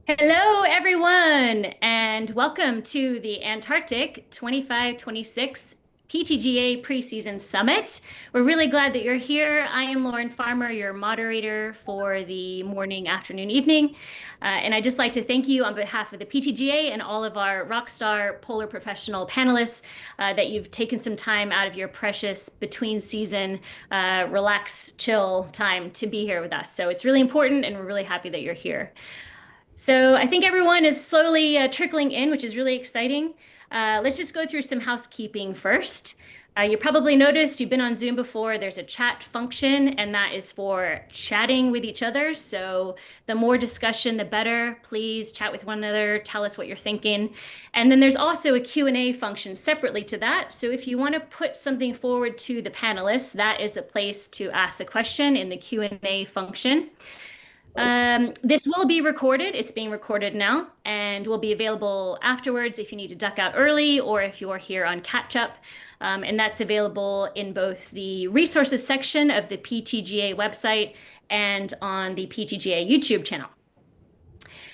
Hello, everyone, and welcome to the Antarctic 25-26 PTGA Preseason Summit. We're really glad that you're here. I am Lauren Farmer, your moderator for the morning, afternoon, evening. And I'd just like to thank you on behalf of the PTGA and all of our Rockstar Polar Professional panelists that you've taken some time out of your precious between season, relax, chill time to be here with us. So it's really important, and we're really happy that you're here. So I think everyone is slowly trickling in, which is really exciting. Let's just go through some housekeeping first. You probably noticed you've been on Zoom before. There's a chat function, and that is for chatting with each other. So the more discussion, the better. Please chat with one another. Tell us what you're thinking. And then there's also a Q&A function separately to that. So if you want to put something forward to the panelists, that is a place to ask the question in the Q&A function. This will be recorded. It's being recorded now and will be available afterwards if you need to duck out early or if you're here on catch up. And that's available in both the resources section of the PTGA website and on the PTGA YouTube channel.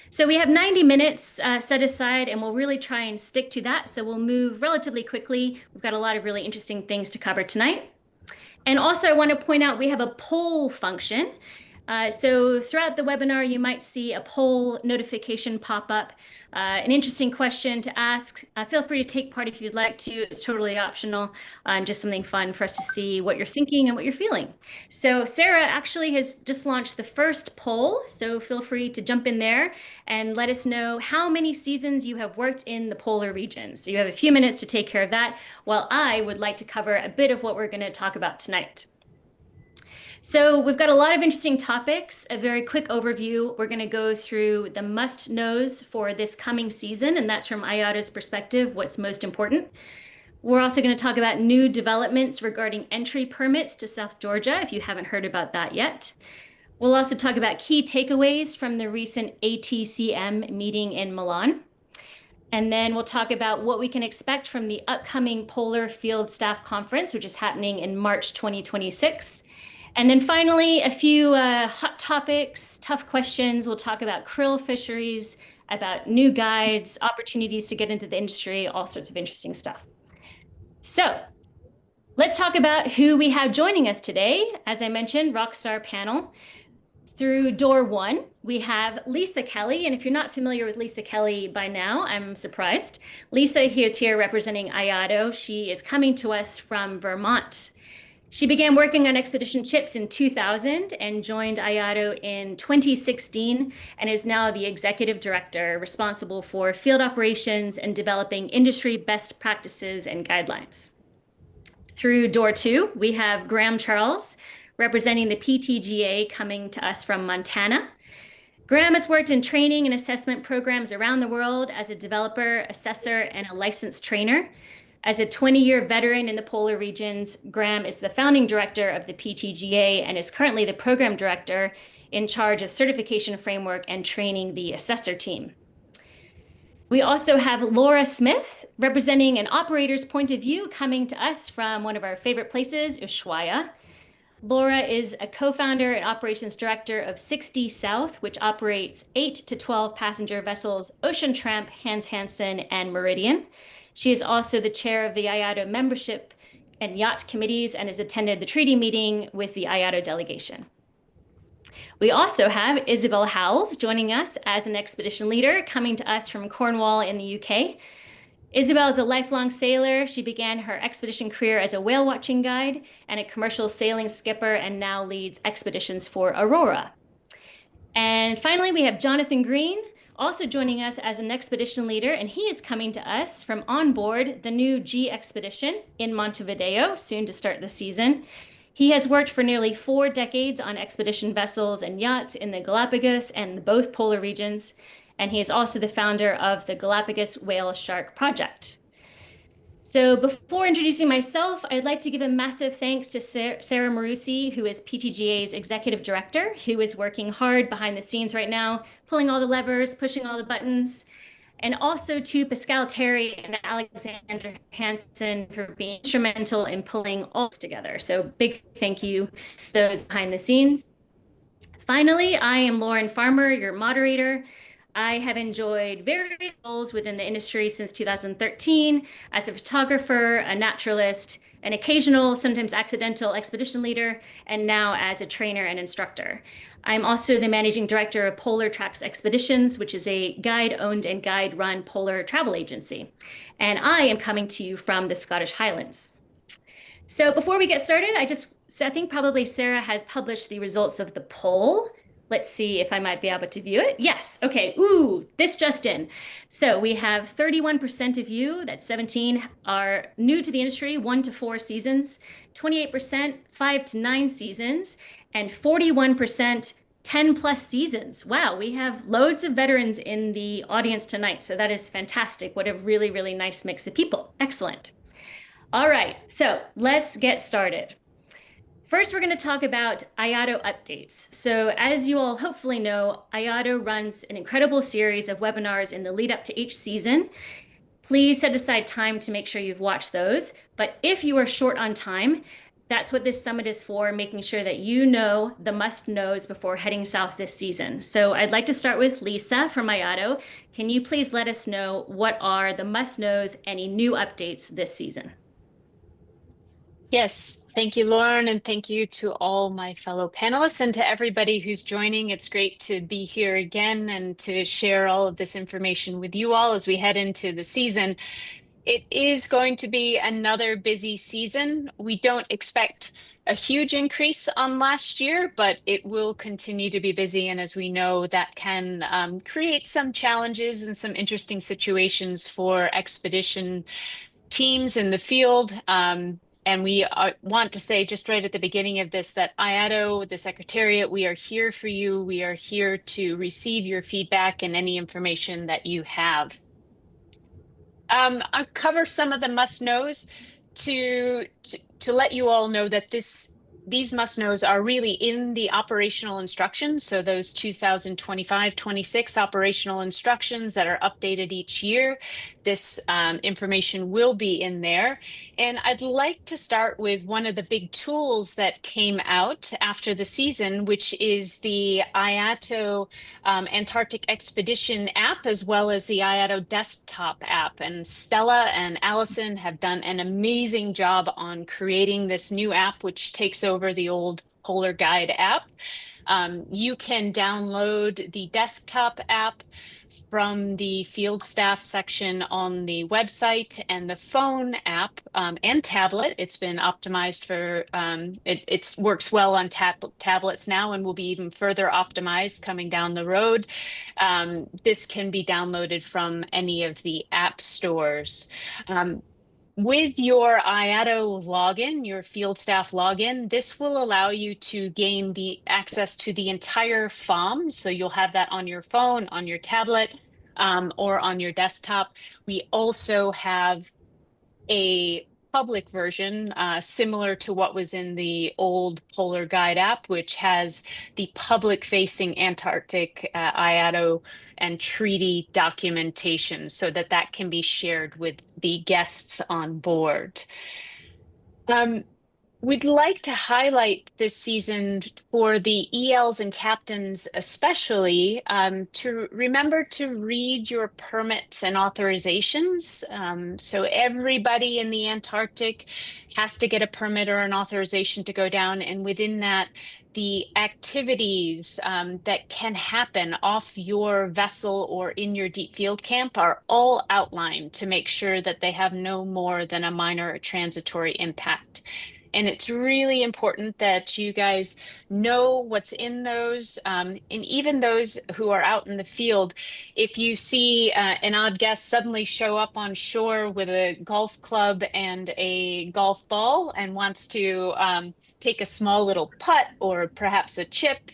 So we have 90 minutes set aside, and we'll really try and stick to that. So we'll move relatively quickly. We've got a lot of really interesting things to cover tonight. And also, I want to point out we have a poll function. So throughout the webinar, you might see a poll notification pop up. An interesting question to ask. Feel free to take part if you'd like to. It's totally optional. Just something fun for us to see what you're thinking and what you're feeling. So Sarah actually has just launched the first poll. So feel free to jump in there and let us know how many seasons you have worked in the polar regions. So you have a few minutes to take care of that, while I would like to cover a bit of what we're going to talk about tonight. So we've got a lot of interesting topics, a very quick overview. We're going to go through the must-knows for this coming season, and that's from IAATO's perspective, what's most important. We're also going to talk about new developments regarding entry permits to South Georgia, if you haven't heard about that yet. We'll also talk about key takeaways from the recent ATCM meeting in Milan. And then we'll talk about what we can expect from the upcoming Polar Field Staff Conference, which is happening in March 2026. And then finally, a few hot topics, tough questions. We'll talk about krill fisheries, about new guides, opportunities to get into the industry, all sorts of interesting stuff. So let's talk about who we have joining us today. As I mentioned, Rockstar panel. Through door one, we have Lisa Kelly. And if you're not familiar with Lisa Kelly by now, I'm surprised. Lisa is here representing IAATO. She is coming to us from Vermont. She began working on expedition ships in 2000 and joined IAATO in 2016 and is now the executive director responsible for field operations and developing industry best practices and guidelines. Through door two, we have Graham Charles representing the PTGA coming to us from Montana. Graham has worked in training and assessment programs around the world as a developer, assessor, and a licensed trainer. As a 20-year veteran in the polar regions, Graham is the founding director of the PTGA and is currently the program director in charge of certification framework and training the assessor team. We also have Laura Smith representing an operator's point of view coming to us from one of our favorite places, Ushuaia. Laura is a co-founder and operations director of 6D South, which operates 8 to 12 passenger vessels, Ocean Tramp, Hans Hansen, and Meridian. She is also the chair of the IAATO membership and yacht committees and has attended the treaty meeting with the IAATO delegation. We also have Isabel Howells joining us as an expedition leader coming to us from Cornwall in the UK. Isabel is a lifelong sailor. She began her expedition career as a whale watching guide and a commercial sailing skipper and now leads expeditions for Aurora. And finally, we have Jonathan Green, also joining us as an expedition leader, and he is coming to us from on board the new G expedition in Montevideo, soon to start the season. He has worked for nearly 4 decades on expedition vessels and yachts in the Galapagos and both polar regions, and he is also the founder of the Galapagos Whale Shark Project. So before introducing myself, I'd like to give a massive thanks to Sarah Marusi, who is PTGA's executive director, who is working hard behind the scenes right now, pulling all the levers, pushing all the buttons, and also to Pascal Terry and Alexander Hansen for being instrumental in pulling all this together. So big thank you to those behind the scenes. Finally, I am Lauren Farmer, your moderator. I have enjoyed various roles within the industry since 2013 as a photographer, a naturalist, an occasional, sometimes accidental expedition leader, and now as a trainer and instructor. I'm also the managing director of Polar Tracks Expeditions, which is a guide owned and guide run polar travel agency. And I am coming to you from the Scottish Highlands. So before we get started, I think probably Sarah has published the results of the poll. Let's see if I might be able to view it. Yes. Okay. Ooh, this just in. So we have 31% of you, that's 17, are new to the industry, 1 to 4 seasons, 28%, 5 to 9 seasons, and 41% 10 plus seasons. Wow, we have loads of veterans in the audience tonight. So that is fantastic. What a really, really nice mix of people. Excellent. All right, so let's get started. First, we're going to talk about IAATO updates. So, as you all hopefully know, IAATO runs an incredible series of webinars in the lead up to each season. Please set aside time to make sure you've watched those. But if you are short on time, that's what this summit is for, making sure that you know the must knows before heading south this season. So, I'd like to start with Lisa from IAATO. Can you please let us know what are the must knows, any new updates this season? Yes, thank you, Lauren, and thank you to all my fellow panelists and to everybody who's joining. It's great to be here again and to share all of this information with you all as we head into the season. It is going to be another busy season. We don't expect a huge increase on last year, but it will continue to be busy. And as we know, that can create some challenges and some interesting situations for expedition teams in the field. And we want to say just right at the beginning of this that IAATO, the Secretariat, we are here for you. We are here to receive your feedback and any information that you have. I'll cover some of the must-knows to let you all know that these must-knows are really in the operational instructions. So those 2025-26 operational instructions that are updated each year, this information will be in there. And I'd like to start with one of the big tools that came out after the season, which is the IAATO Antarctic Expedition app, as well as the IAATO desktop app. And Stella and Allison have done an amazing job on creating this new app, which takes over the old Polar Guide app. You can download the desktop app from the field staff section on the website, and the phone app and tablet. It's been optimized for, it works well on tablets now and will be even further optimized coming down the road. This can be downloaded from any of the app stores. With your IAATO login, your field staff login, this will allow you to gain the access to the entire FOM. So you'll have that on your phone, on your tablet, or on your desktop. We also have a public version similar to what was in the old Polar Guide app, which has the public-facing Antarctic IAATO and treaty documentation so that that can be shared with the guests on board. We'd like to highlight this season for the ELs and captains especially to remember to read your permits and authorizations. So everybody in the Antarctic has to get a permit or an authorization to go down, and within that, the activities that can happen off your vessel or in your deep field camp are all outlined to make sure that they have no more than a minor or transitory impact. And it's really important that you guys know what's in those. And even those who are out in the field, if you see an odd guest suddenly show up on shore with a golf club and a golf ball and wants to take a small little putt or perhaps a chip,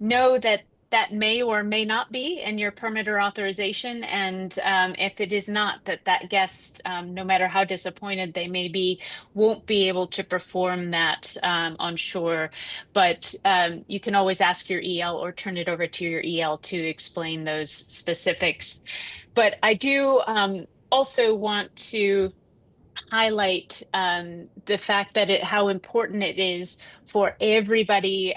know that that may or may not be in your permit or authorization. And if it is not, that guest, no matter how disappointed they may be, won't be able to perform that on shore. But you can always ask your EL or turn it over to your EL to explain those specifics. But I do also want to highlight the fact that how important it is for everybody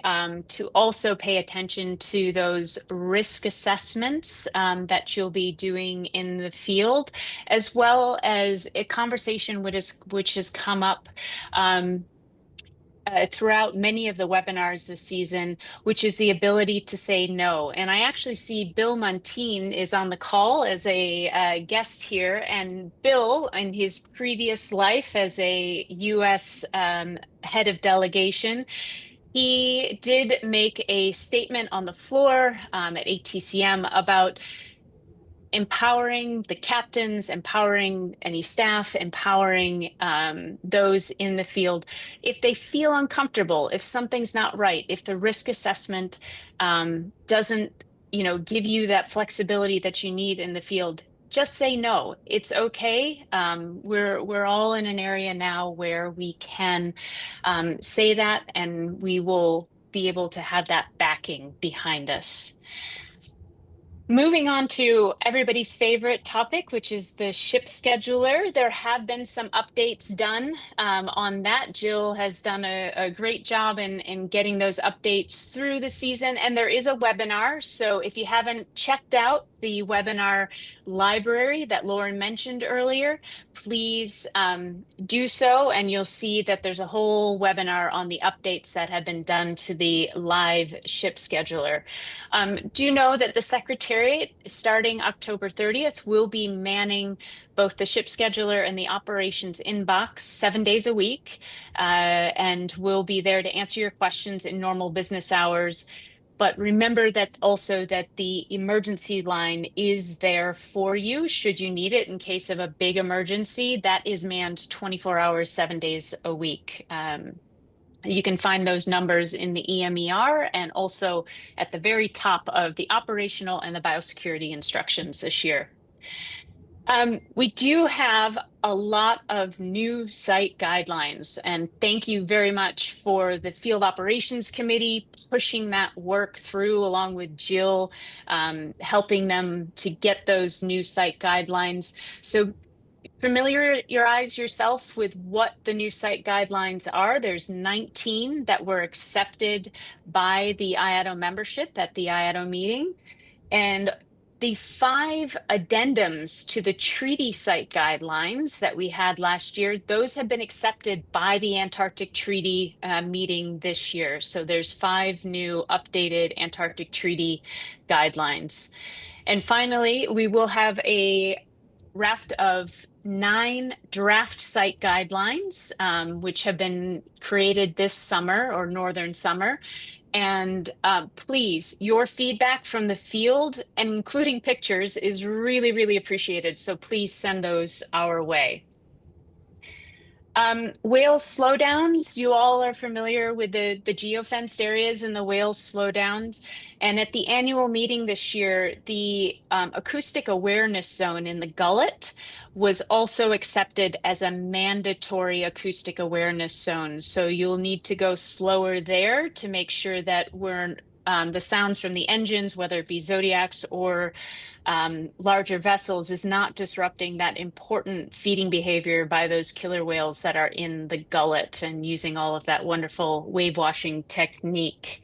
to also pay attention to those risk assessments that you'll be doing in the field, as well as a conversation which has come up throughout many of the webinars this season, which is the ability to say no. And I actually see Bill Muntean is on the call as a guest here. And Bill, in his previous life as a U.S. Head of delegation, he did make a statement on the floor at ATCM about empowering the captains, empowering any staff, empowering those in the field. If they feel uncomfortable, if something's not right, if the risk assessment doesn't, give you that flexibility that you need in the field, just say no. It's okay. We're all in an area now where we can say that, and we will be able to have that backing behind us. Moving on to everybody's favorite topic, which is the ship scheduler. There have been some updates done on that. Jill has done a great job in getting those updates through the season. And there is a webinar. So if you haven't checked out the webinar library that Lauren mentioned earlier, please do so. And you'll see that there's a whole webinar on the updates that have been done to the live ship scheduler. Do you know that the Secretariat, starting October 30th, will be manning both the ship scheduler and the operations inbox 7 days a week, and will be there to answer your questions in normal business hours. But remember that also that the emergency line is there for you should you need it in case of a big emergency. That is manned 24 hours, 7 days a week. You can find those numbers in the EMER and also at the very top of the operational and the biosecurity instructions this year. We do have a lot of new site guidelines, and thank you very much for the Field Operations Committee pushing that work through along with Jill, helping them to get those new site guidelines. So familiarize yourself with what the new site guidelines are. There's 19 that were accepted by the IAATO membership at the IAATO meeting. And the 5 addendums to the treaty site guidelines that we had last year, those have been accepted by the Antarctic Treaty meeting this year. So there's 5 new updated Antarctic Treaty guidelines. And finally, we will have a raft of 9 draft site guidelines, which have been created this summer or northern summer. And please, your feedback from the field, and including pictures, is really, really appreciated. So please send those our way. Whale slowdowns, you all are familiar with the geofenced areas and the whale slowdowns. And at the annual meeting this year, the acoustic awareness zone in the gullet was also accepted as a mandatory acoustic awareness zone. So you'll need to go slower there to make sure that the sounds from the engines, whether it be Zodiacs or larger vessels, is not disrupting that important feeding behavior by those killer whales that are in the gullet and using all of that wonderful wave washing technique.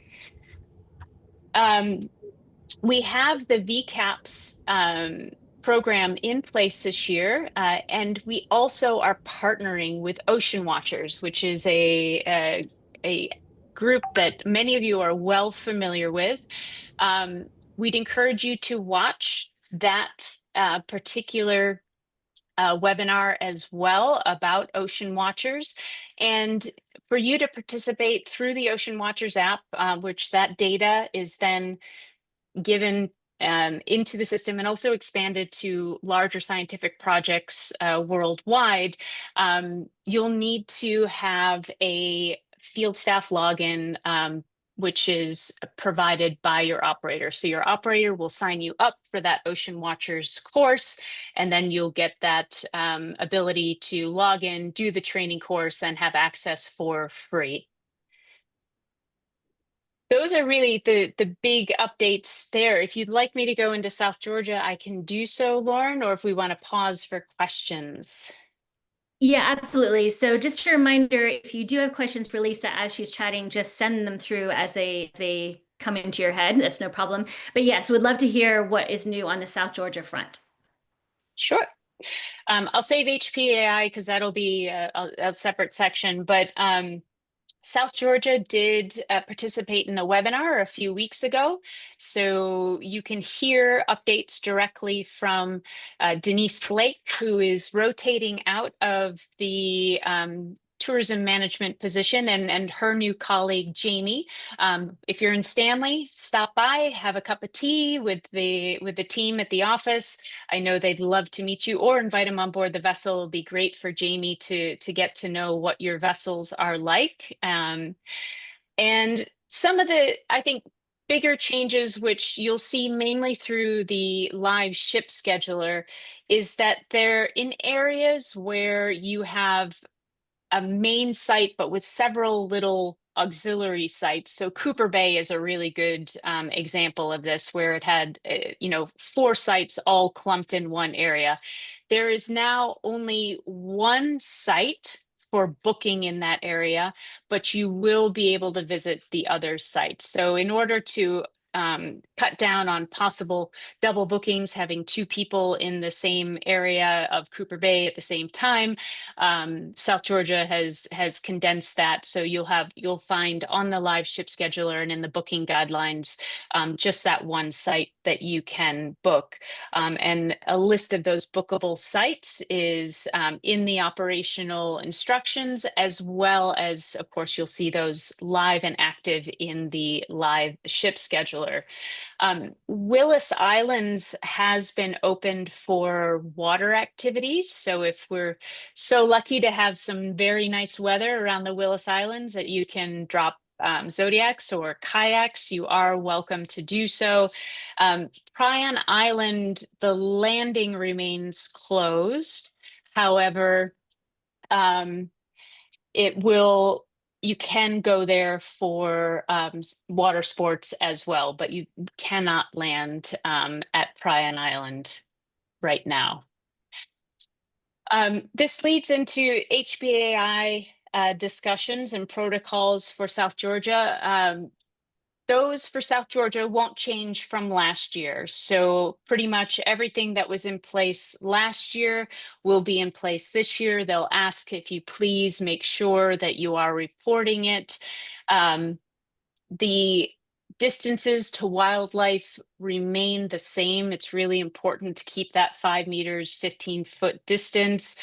We have the VCAPS program in place this year, and we also are partnering with Ocean Watchers, which is a group that many of you are well familiar with. We'd encourage you to watch that particular webinar as well about Ocean Watchers, and for you to participate through the Ocean Watchers app, which that data is then given into the system and also expanded to larger scientific projects worldwide. You'll need to have a field staff login, which is provided by your operator. So your operator will sign you up for that Ocean Watchers course, and then you'll get that ability to log in, do the training course, and have access for free. Those are really the big updates there. If you'd like me to go into South Georgia, I can do so, Lauren, or if we want to pause for questions. Yeah, absolutely. So just a reminder, if you do have questions for Lisa as she's chatting, just send them through as they come into your head. That's no problem. But yes, would love to hear what is new on the South Georgia front. Sure. I'll save HPAI because that'll be a separate section, but South Georgia did participate in a webinar a few weeks ago. So you can hear updates directly from Denise Blake, who is rotating out of the tourism management position, and her new colleague, Jamie. If you're in Stanley, stop by, have a cup of tea with the team at the office. I know they'd love to meet you or invite them on board the vessel. It'll be great for Jamie to get to know what your vessels are like. And some of the, I think, bigger changes, which you'll see mainly through the live ship scheduler, is that they're in areas where you have a main site, but with several little auxiliary sites. So Cooper Bay is a really good example of this, where it had, four sites all clumped in one area. There is now only one site for booking in that area, but you will be able to visit the other sites. So in order to cut down on possible double bookings, having two people in the same area of Cooper Bay at the same time, South Georgia has condensed that, so you'll find on the live ship scheduler and in the booking guidelines just that one site that you can book, and a list of those bookable sites is in the operational instructions, as well as, of course, you'll see those live and active in the live ship scheduler. Willis Islands has been opened for water activities. So if we're so lucky to have some very nice weather around the Willis Islands that you can drop zodiacs or kayaks, you are welcome to do so. Tryon Island, the landing remains closed. However, it will you can go there for water sports as well, but you cannot land at Tryon Island right now. This leads into HBAI discussions and protocols for South Georgia. Those for South Georgia won't change from last year. So pretty much everything that was in place last year will be in place this year. They'll ask if you please make sure that you are reporting it. The distances to wildlife remain the same. It's really important to keep that 5 meters, 15-foot distance.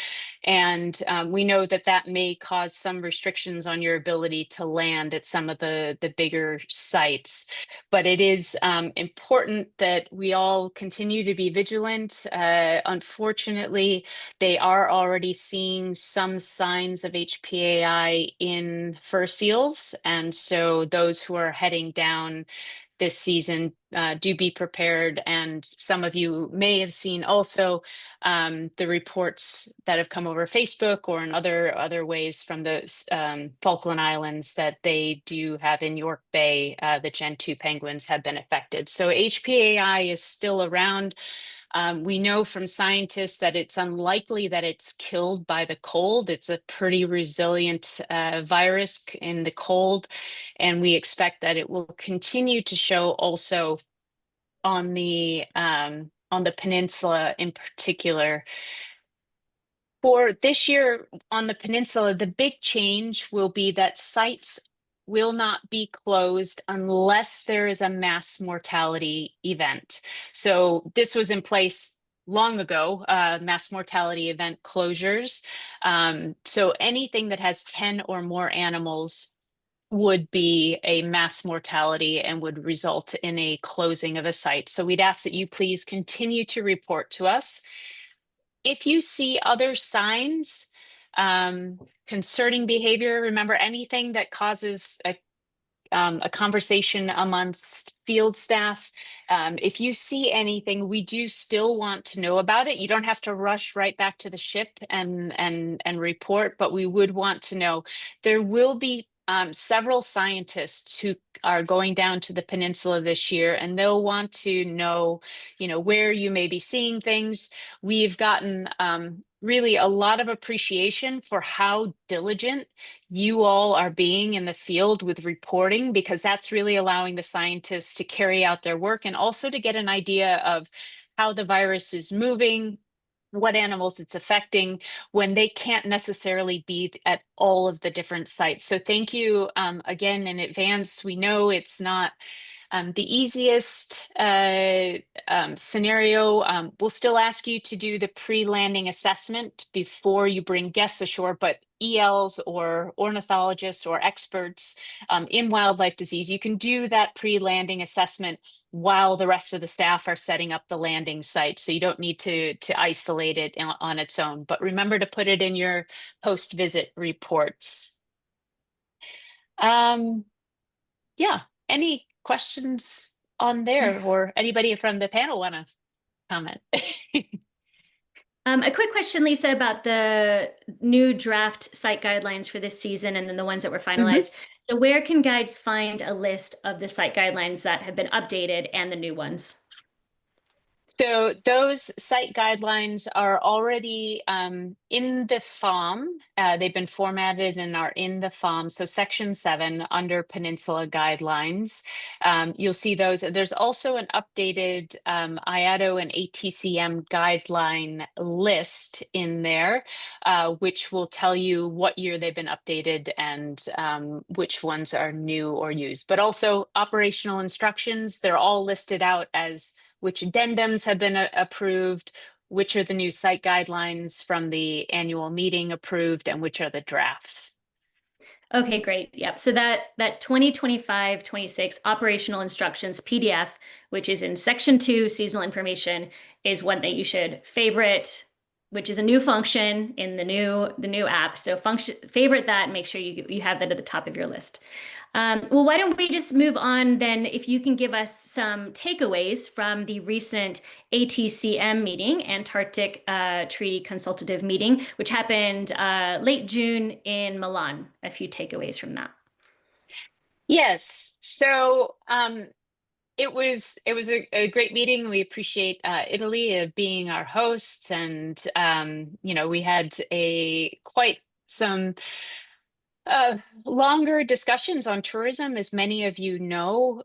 And we know that that may cause some restrictions on your ability to land at some of the bigger sites. But it is important that we all continue to be vigilant. Unfortunately, they are already seeing some signs of HPAI in fur seals. And so those who are heading down this season, do be prepared. And some of you may have seen also the reports that have come over Facebook or in other ways from the Falkland Islands that they do have in York Bay, the Gen 2 penguins have been affected. So HPAI is still around. We know from scientists that it's unlikely that it's killed by the cold. It's a pretty resilient virus in the cold, and we expect that it will continue to show also on the peninsula in particular. For this year on the peninsula, the big change will be that sites will not be closed unless there is a mass mortality event. So this was in place long ago, mass mortality event closures. So anything that has 10 or more animals would be a mass mortality and would result in a closing of a site. So we'd ask that you please continue to report to us. If you see other signs concerning behavior, remember anything that causes a conversation amongst field staff. If you see anything, we do still want to know about it. You don't have to rush right back to the ship and report, but we would want to know. There will be several scientists who are going down to the peninsula this year, and they'll want to know, where you may be seeing things. We've gotten really a lot of appreciation for how diligent you all are being in the field with reporting, because that's really allowing the scientists to carry out their work and also to get an idea of how the virus is moving, what animals it's affecting, when they can't necessarily be at all of the different sites. So thank you again in advance. We know it's not the easiest scenario. We'll still ask you to do the pre-landing assessment before you bring guests ashore, but ELs or ornithologists or experts in wildlife disease, you can do that pre-landing assessment while the rest of the staff are setting up the landing site. So you don't need to isolate it on its own, but remember to put it in your post-visit reports. Yeah, any questions on there, or anybody from the panel want to comment? A quick question, Lisa, about the new draft site guidelines for this season and then the ones that were Mhm. finalized. So where can guides find a list of the site guidelines that have been updated and the new ones? So those site guidelines are already in the FOM. They've been formatted and are in the FOM. So Section 7 under Peninsula Guidelines. You'll see those. There's also an updated IAATO and ATCM guideline list in there, which will tell you what year they've been updated and which ones are new or used. But also operational instructions, they're all listed out as which addendums have been approved, which are the new site guidelines from the annual meeting approved, and which are the drafts. Okay, great. Yep. So that 2025-26 operational instructions PDF, which is in section 2, seasonal information, is one that you should favorite, which is a new function in the new app. So favorite that and make sure you have that at the top of your list. Well, why don't we just move on then? If you can give us some takeaways from the recent ATCM meeting, Antarctic Treaty Consultative Meeting, which happened late June in Milan. A few takeaways from that. Yes. So it was a great meeting. We appreciate Italy being our hosts, and we had a quite some longer discussions on tourism. As many of you know,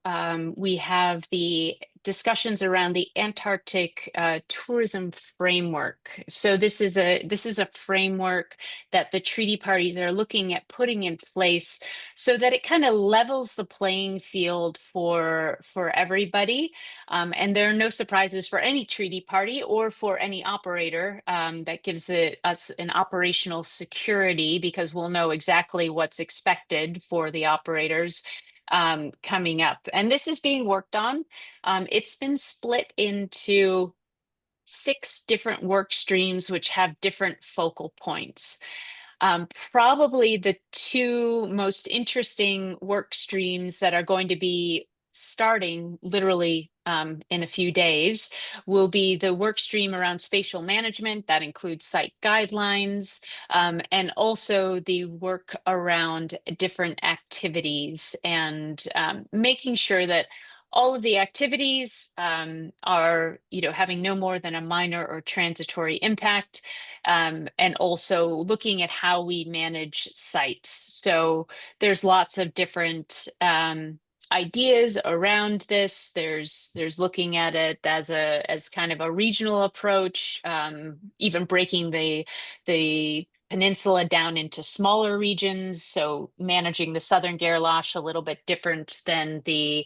we have the discussions around the Antarctic tourism framework. So this is a framework that the treaty parties are looking at putting in place so that it kind of levels the playing field for everybody. And there are no surprises for any treaty party or for any operator. That gives us an operational security, because we'll know exactly what's expected for the operators coming up. And this is being worked on. It's been split into 6 different work streams, which have different focal points. Probably the 2 most interesting work streams that are going to be starting literally in a few days will be the work stream around spatial management. That includes site guidelines, and also the work around different activities, and making sure that all of the activities are, having no more than a minor or transitory impact, and also looking at how we manage sites. So there's lots of different ideas around this. There's looking at it as kind of a regional approach, even breaking the peninsula down into smaller regions. So managing the southern Gerlache a little bit different than the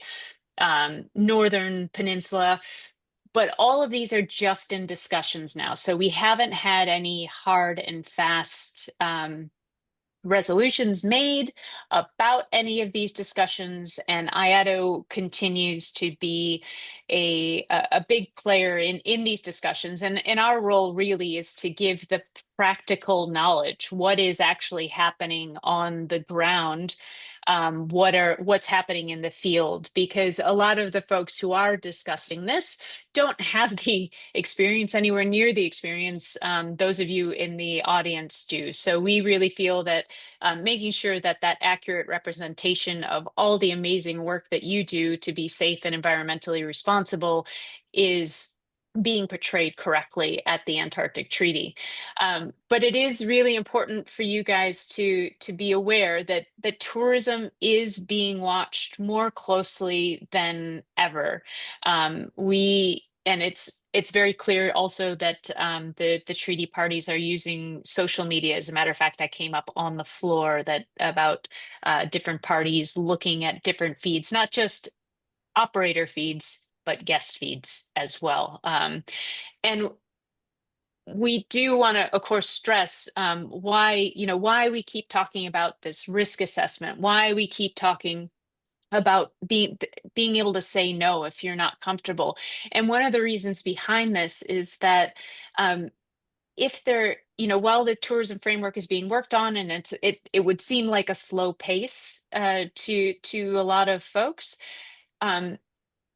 northern peninsula. But all of these are just in discussions now. So we haven't had any hard and fast resolutions made about any of these discussions, and IAATO continues to be a big player in these discussions. And our role really is to give the practical knowledge, what is actually happening on the ground, what's happening in the field, because a lot of the folks who are discussing this don't have the experience, anywhere near the experience those of you in the audience do. So we really feel that making sure that that accurate representation of all the amazing work that you do to be safe and environmentally responsible is being portrayed correctly at the Antarctic Treaty. But it is really important for you guys to be aware that tourism is being watched more closely than ever. And it's very clear also that the treaty parties are using social media. As a matter of fact, that came up on the floor, that about different parties looking at different feeds, not just operator feeds, but guest feeds as well. And we do want to, of course, stress why we keep talking about this risk assessment, why we keep talking about being able to say no if you're not comfortable. And one of the reasons behind this is that if there, while the tourism framework is being worked on, and it would seem like a slow pace to a lot of folks,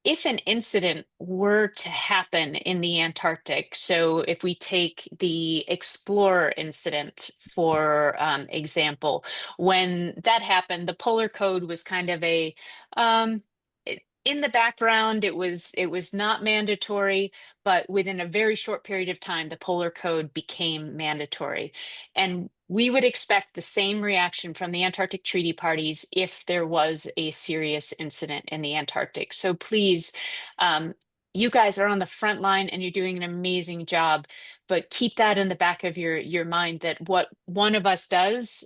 if an incident were to happen in the Antarctic, so if we take the Explorer incident, for example, when that happened, the Polar Code was kind of in the background. It was not mandatory, but within a very short period of time, the Polar Code became mandatory. And we would expect the same reaction from the Antarctic Treaty Parties if there was a serious incident in the Antarctic. So please, you guys are on the front line and you're doing an amazing job, but keep that in the back of your mind, that what one of us does,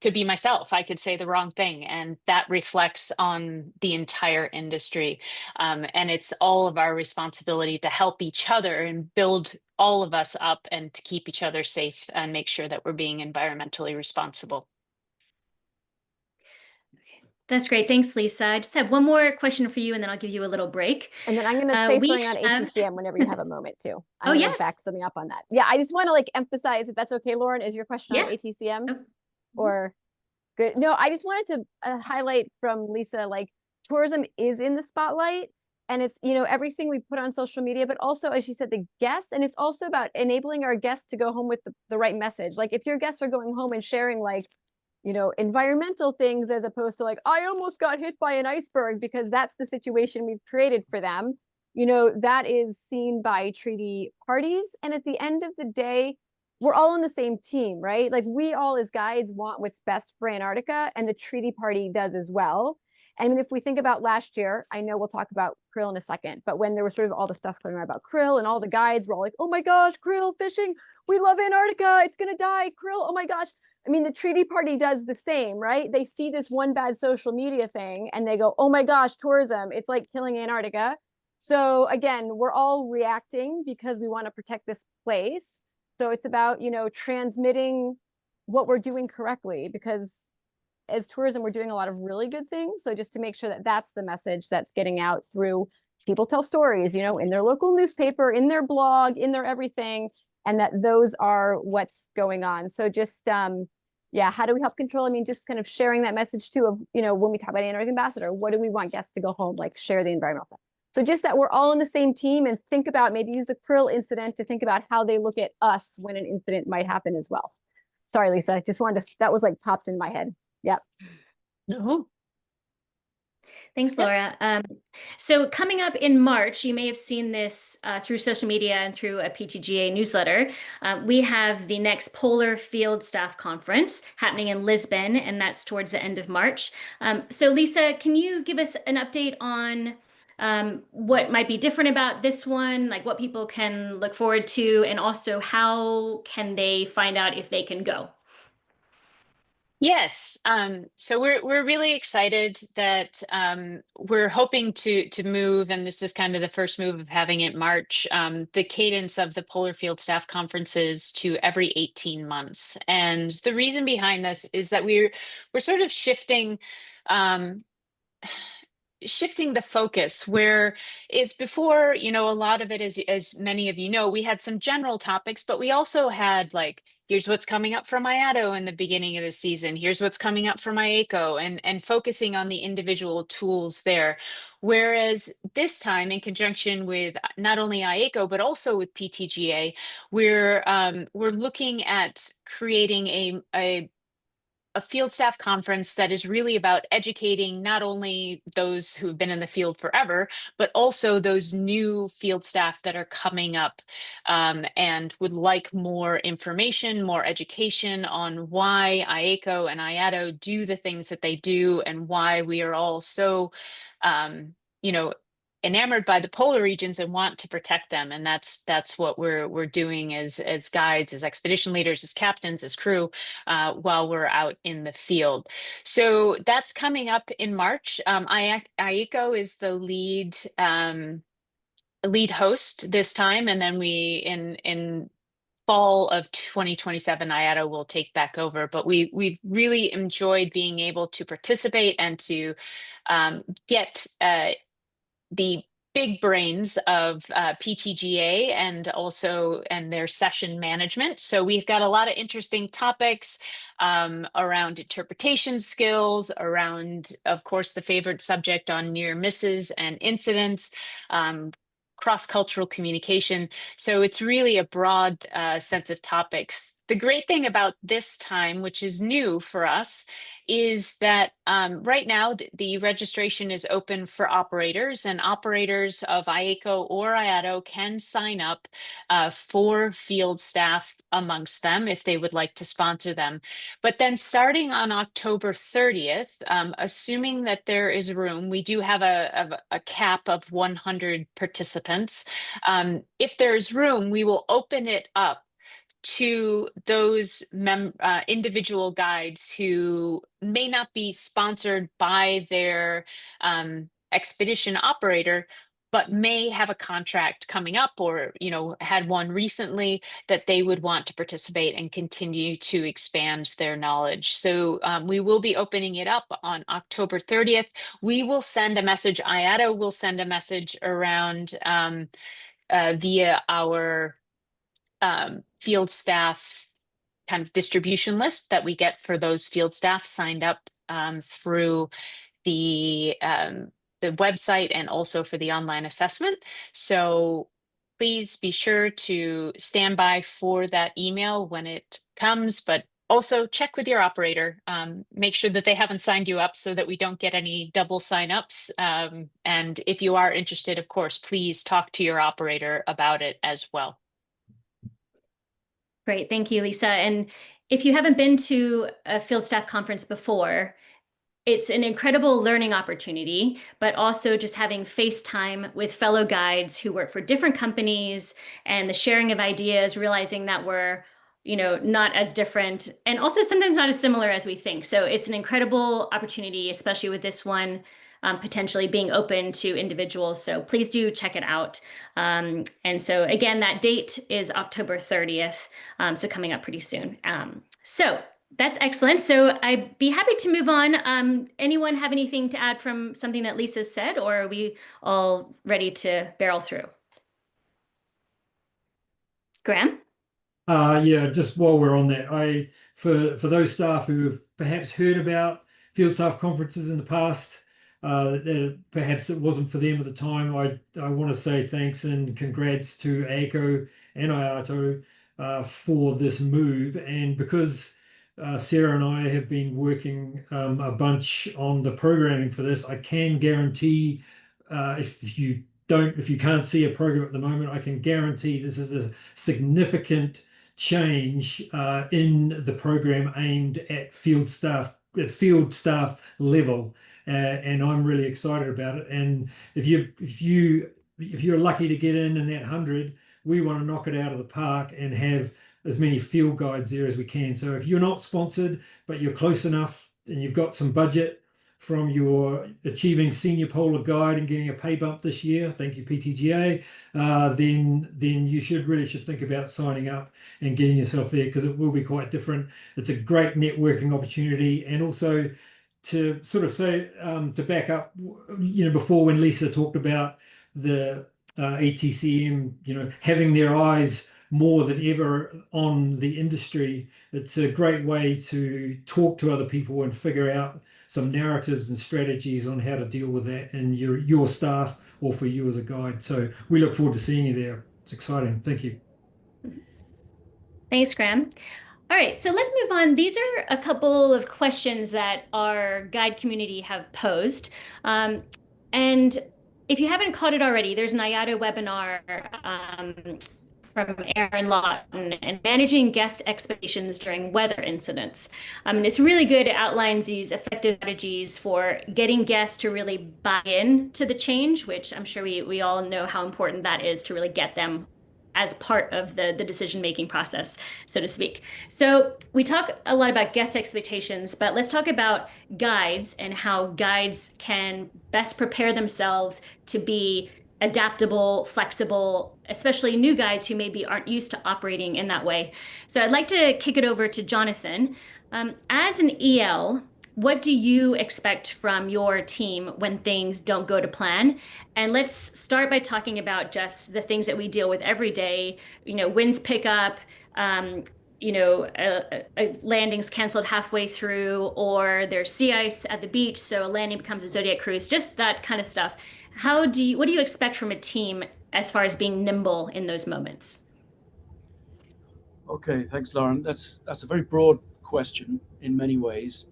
could be myself. I could say the wrong thing, and that reflects on the entire industry. And it's all of our responsibility to help each other and build all of us up, and to keep each other safe and make sure that we're being environmentally responsible. That's great. Thanks, Lisa. I just have one more question for you, and then I'll give you a little break. And then I'm going to say We something on have, ATCM whenever you have a moment too. I'm oh, going to yes. back something up on that. Yeah, I just want to like emphasize, if that's okay, Lauren, is your question on Yeah. ATCM Oh. or good? No, I just wanted to highlight from Lisa, like tourism is in the spotlight, and it's, everything we put on social media, but also, as she said, the guests, and it's also about enabling our guests to go home with the right message. Like if your guests are going home and sharing like, environmental things, as opposed to like, I almost got hit by an iceberg, because that's the situation we've created for them. That is seen by treaty parties. And at the end of the day, we're all on the same team, right? Like we all as guides want what's best for Antarctica, and the treaty party does as well. And if we think about last year, I know we'll talk about krill in a second, but when there was sort of all the stuff going on about krill, and all the guides were all like, oh my gosh, krill fishing, we love Antarctica, it's gonna die, krill, oh my gosh. I mean, the treaty party does the same, right? They see this one bad social media thing and they go, oh my gosh, tourism, it's like killing Antarctica. So again, we're all reacting because we want to protect this place. So it's about, transmitting what we're doing correctly, because as tourism, we're doing a lot of really good things. So just to make sure that that's the message that's getting out through people tell stories, in their local newspaper, in their blog, in their everything, and that those are what's going on. So just, how do we help control? I mean, just kind of sharing that message too of, when we talk about Antarctic Ambassador, what do we want guests to go home, like share the environmental stuff. So just that we're all on the same team, and think about, maybe use the krill incident to think about how they look at us when an incident might happen as well. Sorry, Lisa, I just wanted to, that was like popped in my head. Yep. No. Thanks, Laura. So coming up in March, you may have seen this through social media and through a PTGA newsletter. We have the next Polar Field Staff Conference happening in Lisbon, and that's towards the end of March. So Lisa, can you give us an update on what might be different about this one, like what people can look forward to, and also how can they find out if they can go? Yes. So we're really excited that we're hoping to move, and this is kind of the first move of having it March, the cadence of the Polar Field Staff Conferences to every 18 months. And the reason behind this is that we're sort of shifting the focus, where is before, a lot of it is, as many of you know, we had some general topics, but we also had like here's what's coming up from IAATO in the beginning of the season. Here's what's coming up from IAACO, and focusing on the individual tools there. Whereas this time, in conjunction with not only IAACO, but also with PTGA, we're looking at creating a field staff conference that is really about educating not only those who've been in the field forever, but also those new field staff that are coming up, and would like more information, more education on why IAACO and IAATO do the things that they do, and why we are all so, you know, enamored by the polar regions and want to protect them. And that's what we're doing as guides, as expedition leaders, as captains, as crew, while we're out in the field. So that's coming up in March. IAACO is the lead host this time, and then we in fall of 2027, IATO will take back over. But we've really enjoyed being able to participate and to get the big brains of PTGA and their session management. So we've got a lot of interesting topics around interpretation skills, around, of course, the favorite subject on near misses and incidents, cross-cultural communication. So it's really a broad sense of topics. The great thing about this time, which is new for us, is that right now the registration is open for operators, and operators of IAACO or IATO can sign up for field staff amongst them if they would like to sponsor them. But then starting on October 30th, assuming that there is room, we do have a cap of 100 participants. If there's room, we will open it up to those individual guides who may not be sponsored by their expedition operator, but may have a contract coming up, or had one recently, that they would want to participate and continue to expand their knowledge. So we will be opening it up on October 30th. We will send a message, IATO will send a message around via our field staff kind of distribution list that we get for those field staff signed up through the website, and also for the online assessment. So please be sure to stand by for that email when it comes, but also check with your operator. Make sure that they haven't signed you up so that we don't get any double signups. And if you are interested, of course, please talk to your operator about it as well. Great. Thank you, Lisa. And if you haven't been to a field staff conference before, it's an incredible learning opportunity, but also just having face time with fellow guides who work for different companies, and the sharing of ideas, realizing that we're, not as different, and also sometimes not as similar as we think. So it's an incredible opportunity, especially with this one potentially being open to individuals. So please do check it out. And so again, that date is October 30th. So coming up pretty soon. So that's excellent. So I'd be happy to move on. Anyone have anything to add from something that Lisa said, or are we all ready to barrel through? Graham? Yeah, just while we're on that, for those staff who have perhaps heard about field staff conferences in the past, perhaps it wasn't for them at the time, I want to say thanks and congrats to ACO and IATO for this move. And because Sarah and I have been working a bunch on the programming for this, I can guarantee if you can't see a program at the moment, I can guarantee this is a significant change in the program aimed at field staff level, and I'm really excited about it. And if you're lucky to get in that 100, we want to knock it out of the park and have as many field guides there as we can. So if you're not sponsored but you're close enough and you've got some budget from your Achieving Senior Polar Guide and getting a pay bump this year, thank you PTGA, then you should think about signing up and getting yourself there, because it will be quite different. It's a great networking opportunity. And also to sort of say, to back up, before when Lisa talked about the ATCM, having their eyes more than ever on the industry. It's a great way to talk to other people and figure out some narratives and strategies on how to deal with that in your staff or for you as a guide. So we look forward to seeing you there. It's exciting. Thank you. Thanks, Graham. All right, so let's move on. These are a couple of questions that our guide community have posed. And if you haven't caught it already, there's an IAATO webinar from Aaron Lawton and managing guest expectations during weather incidents. And it's really good. It outlines these effective strategies for getting guests to really buy in to the change, which I'm sure we all know how important that is to really get them as part of the decision-making process, so to speak. So we talk a lot about guest expectations, but let's talk about guides and how guides can best prepare themselves to be adaptable, flexible, especially new guides who maybe aren't used to operating in that way. So I'd like to kick it over to Jonathan. As an EL, what do you expect from your team when things don't go to plan? And let's start by talking about just the things that we deal with every day. Winds pick up, a landing's canceled halfway through, or there's sea ice at the beach, so a landing becomes a Zodiac cruise, just that kind of stuff. What do you expect from a team as far as being nimble in those moments? Okay, thanks, Lauren. That's a very broad question in many ways.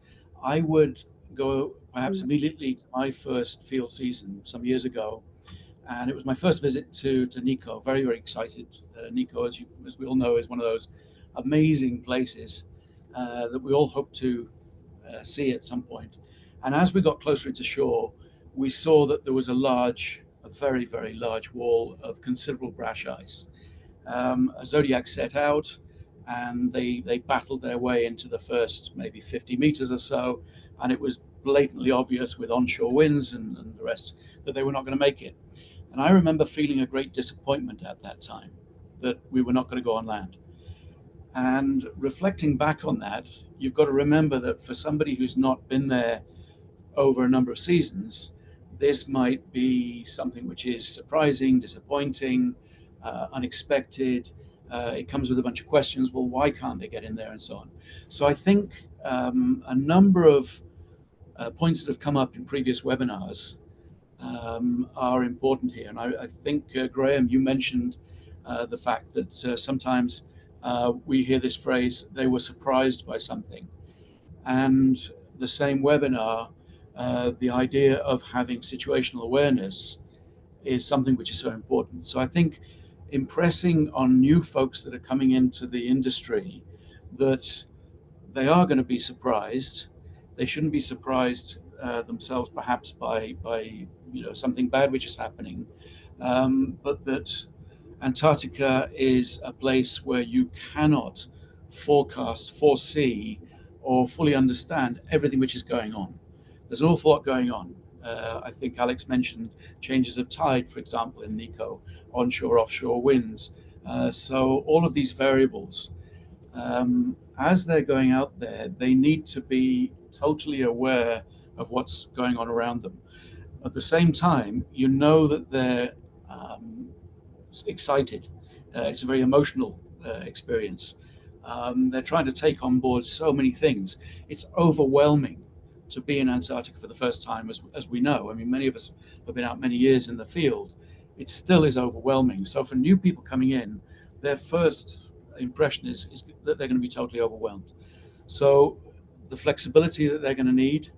I would go perhaps immediately to my first field season some years ago, and it was my first visit to Nico. Very, very excited. Nico, as we all know, is one of those amazing places that we all hope to see at some point. And as we got closer into shore, we saw that there was a very, very large wall of considerable brash ice. A Zodiac set out, and they battled their way into the first maybe 50 meters or so, and it was blatantly obvious with onshore winds and the rest that they were not going to make it. And I remember feeling a great disappointment at that time that we were not going to go on land. And reflecting back on that, you've got to remember that for somebody who's not been there over a number of seasons, this might be something which is surprising, disappointing, unexpected. It comes with a bunch of questions. Well, why can't they get in there, and so on? So I think a number of points that have come up in previous webinars are important here. And I think, Graham, you mentioned the fact that sometimes we hear this phrase, they were surprised by something. And the same webinar, the idea of having situational awareness is something which is so important. So I think impressing on new folks that are coming into the industry that they are going to be surprised. They shouldn't be surprised themselves, perhaps by something bad which is happening, but that Antarctica is a place where you cannot forecast, foresee, or fully understand everything which is going on. There's an awful lot going on. I think Alex mentioned changes of tide, for example, in Nico, onshore, offshore winds. So all of these variables, as they're going out there, they need to be totally aware of what's going on around them. At the same time, you know that they're excited. It's a very emotional experience. They're trying to take on board so many things. It's overwhelming to be in Antarctica for the first time, as we know. I mean, many of us have been out many years in the field. It still is overwhelming. So for new people coming in, their first impression is that they're going to be totally overwhelmed. So the flexibility that they're going to need,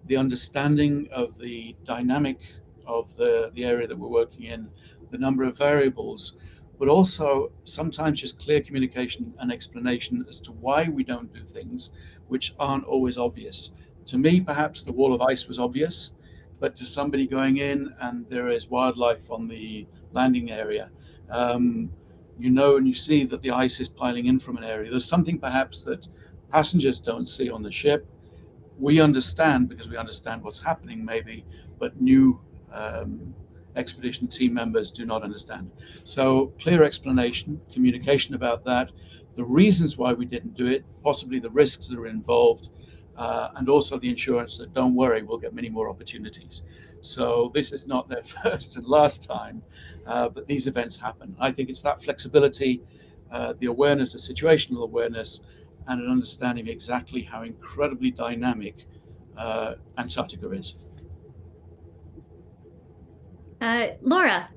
the understanding of the dynamic of the area that we're working in, the number of variables, but also sometimes just clear communication and explanation as to why we don't do things which aren't always obvious. To me, perhaps the wall of ice was obvious, but to somebody going in and there is wildlife on the landing area, and you see that the ice is piling in from an area. There's something perhaps that passengers don't see on the ship. We understand because we understand what's happening maybe, but new expedition team members do not understand. So clear explanation, communication about that, the reasons why we didn't do it, possibly the risks that are involved, and also the insurance that don't worry, we'll get many more opportunities. So this is not their first and last time, but these events happen. I think it's that flexibility the awareness, the situational awareness, and an understanding of exactly how incredibly dynamic Antarctica is. Laura.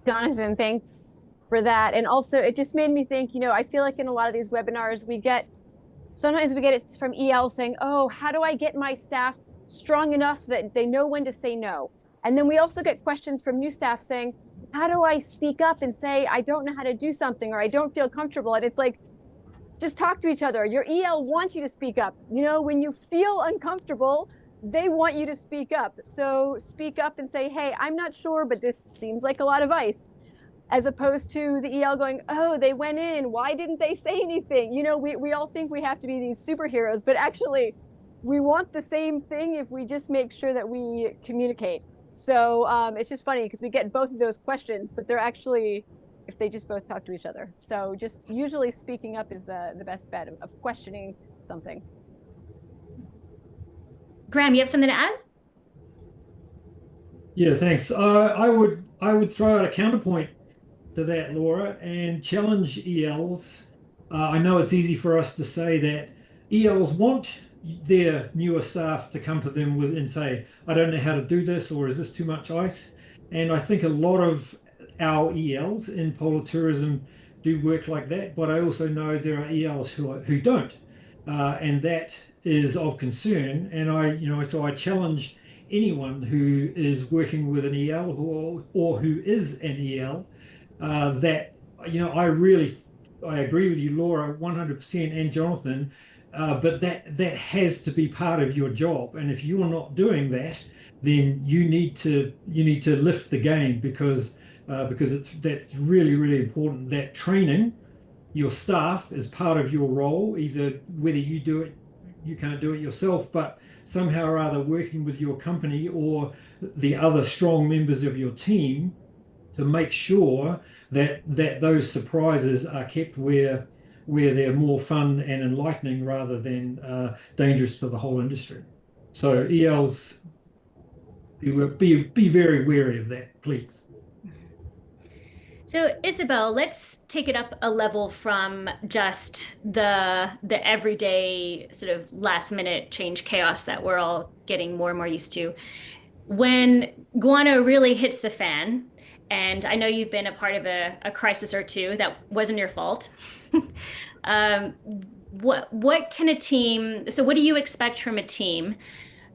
Jonathan, thanks for that. And also, it just made me think, I feel like in a lot of these webinars, sometimes we get it from EL saying, oh, how do I get my staff strong enough so that they know when to say no? And then we also get questions from new staff saying, how do I speak up and say, I don't know how to do something, or I don't feel comfortable? And it's like, just talk to each other. Your EL wants you to speak up. When you feel uncomfortable, they want you to speak up. So speak up and say, hey, I'm not sure, but this seems like a lot of ice. As opposed to the EL going, oh, they went in. Why didn't they say anything? We all think we have to be these superheroes, but actually we want the same thing if we just make sure that we communicate. So it's just funny because we get both of those questions, but they're actually, if they just both talk to each other. So just usually speaking up is the best bet of questioning something. Graham, you have something to add? Yeah, thanks. I would throw out a counterpoint to that, Laura, and challenge ELs. I know it's easy for us to say that ELs want their newer staff to come to them with and say, I don't know how to do this, or is this too much ice? And I think a lot of our ELs in polar tourism do work like that, but I also know there are ELs who don't, and that is of concern. And so I challenge anyone who is working with an EL or who is an EL that I agree with you, Laura, 100%, and Jonathan, but that has to be part of your job. And if you're not doing that, then you need to lift the game because that's really, really important. That training your staff is part of your role, either whether you can't do it yourself, but somehow or other working with your company or the other strong members of your team to make sure that those surprises are kept where they're more fun and enlightening rather than dangerous for the whole industry. So ELs, be very wary of that, please. So Isabel, let's take it up a level from just the everyday sort of last minute change chaos that we're all getting more and more used to. When guano really hits the fan, and I know you've been a part of a crisis or two that wasn't your fault. What can a team, so what do you expect from a team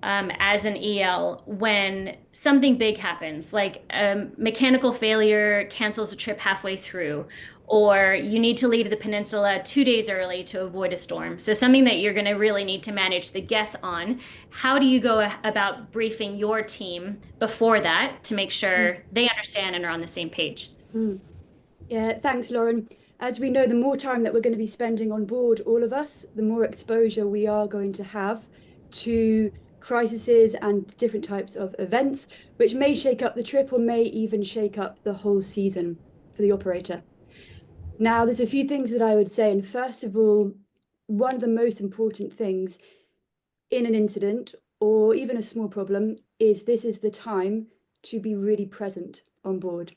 as an EL when something big happens, like a mechanical failure cancels a trip halfway through, or you need to leave the peninsula 2 days early to avoid a storm? So something that you're going to really need to manage the guests on. How do you go about briefing your team before that to make sure they understand and are on the same page? Yeah, thanks, Lauren. As we know, the more time that we're going to be spending on board, all of us, the more exposure we are going to have to crises and different types of events, which may shake up the trip or may even shake up the whole season for the operator. Now, there's a few things that I would say. And first of all, one of the most important things in an incident or even a small problem is this is the time to be really present on board.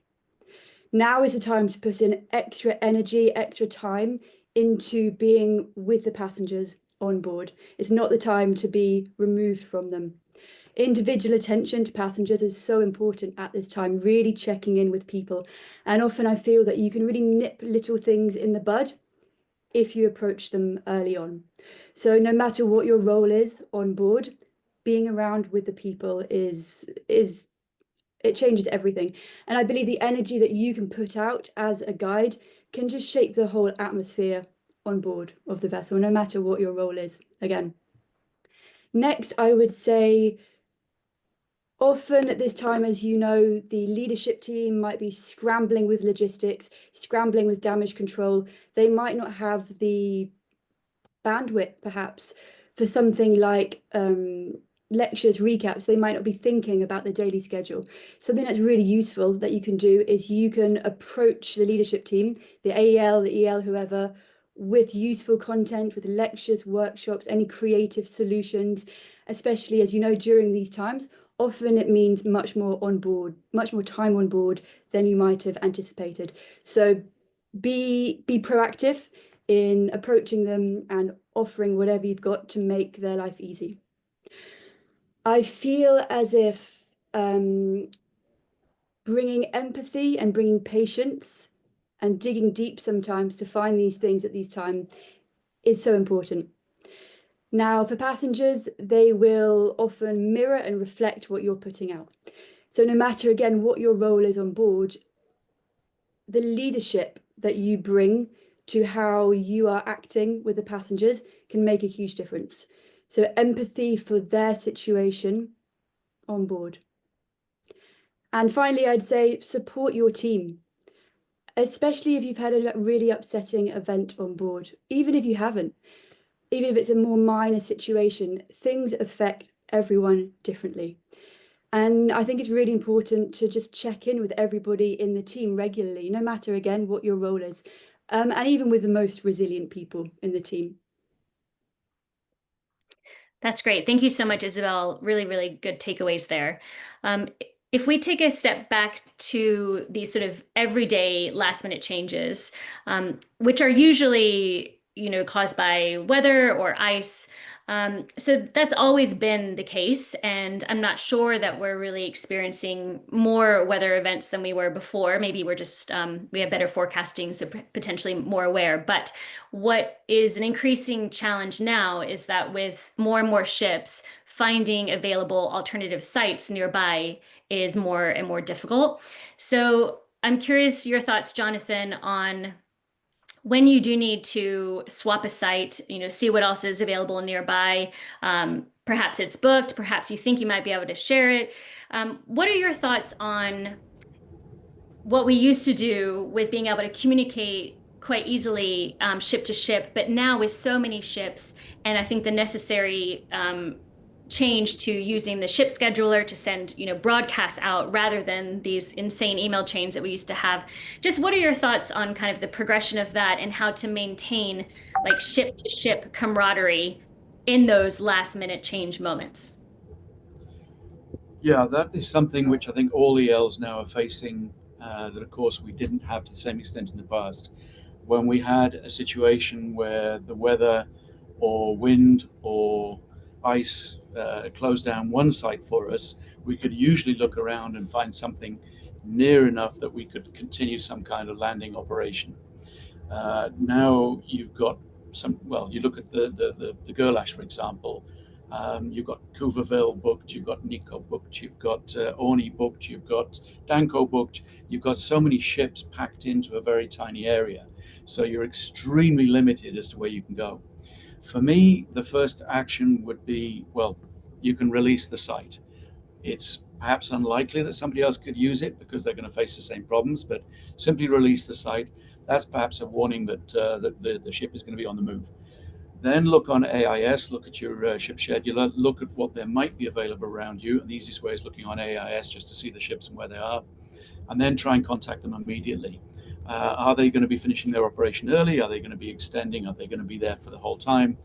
Now is the time to put in extra energy, extra time into being with the passengers on board. It's not the time to be removed from them. Individual attention to passengers is so important at this time, really checking in with people. And often I feel that you can really nip little things in the bud if you approach them early on. So no matter what your role is on board, being around with the people it changes everything. And I believe the energy that you can put out as a guide can just shape the whole atmosphere on board of the vessel, no matter what your role is, again. Next, I would say, often at this time, as you know, the leadership team might be scrambling with logistics, scrambling with damage control. They might not have the bandwidth, perhaps, for something like lectures, recaps. They might not be thinking about the daily schedule. Something that's really useful that you can do is you can approach the leadership team, the AEL, the EL, whoever, with useful content, with lectures, workshops, any creative solutions, especially as you know, during these times, often it means much more time on board than you might have anticipated. So be proactive in approaching them and offering whatever you've got to make their life easy. I feel as if bringing empathy and bringing patience and digging deep sometimes to find these things at these times is so important. Now, for passengers, they will often mirror and reflect what you're putting out. So no matter, again, what your role is on board, the leadership that you bring to how you are acting with the passengers can make a huge difference. So empathy for their situation on board. And finally, I'd say support your team, especially if you've had a really upsetting event on board. Even if you haven't, even if it's a more minor situation, things affect everyone differently. And I think it's really important to just check in with everybody in the team regularly, no matter, again, what your role is, and even with the most resilient people in the team. That's great. Thank you so much, Isabel. Really, really good takeaways there. If we take a step back to these sort of everyday last minute changes, which are usually, caused by weather or ice. So that's always been the case. And I'm not sure that we're really experiencing more weather events than we were before. Maybe we're just, we have better forecasting, so potentially more aware. But what is an increasing challenge now is that with more and more ships, finding available alternative sites nearby is more and more difficult. So I'm curious your thoughts, Jonathan, on when you do need to swap a site, see what else is available nearby. Perhaps it's booked, perhaps you think you might be able to share it. What are your thoughts on what we used to do with being able to communicate quite easily ship to ship, but now with so many ships, and I think the necessary change to using the ship scheduler to send, broadcasts out rather than these insane email chains that we used to have. Just what are your thoughts on kind of the progression of that and how to maintain like ship to ship camaraderie in those last minute change moments? Yeah, that is something which I think all ELs now are facing, that of course we didn't have to the same extent in the past. When we had a situation where the weather or wind or ice closed down one site for us, we could usually look around and find something near enough that we could continue some kind of landing operation. Now you've got you look at the Gerlache, for example. You've got Couvreville booked, you've got Nico booked, you've got Orny booked, you've got Danko booked. You've got so many ships packed into a very tiny area. So you're extremely limited as to where you can go. For me, the first action would be, you can release the site. It's perhaps unlikely that somebody else could use it because they're going to face the same problems, but simply release the site. That's perhaps a warning that the ship is going to be on the move. Then look on AIS, look at your ship scheduler, look at what there might be available around you. And the easiest way is looking on AIS just to see the ships and where they are, and then try and contact them immediately. Are they going to be finishing their operation early? Are they going to be extending? Are they going to be there for the whole time?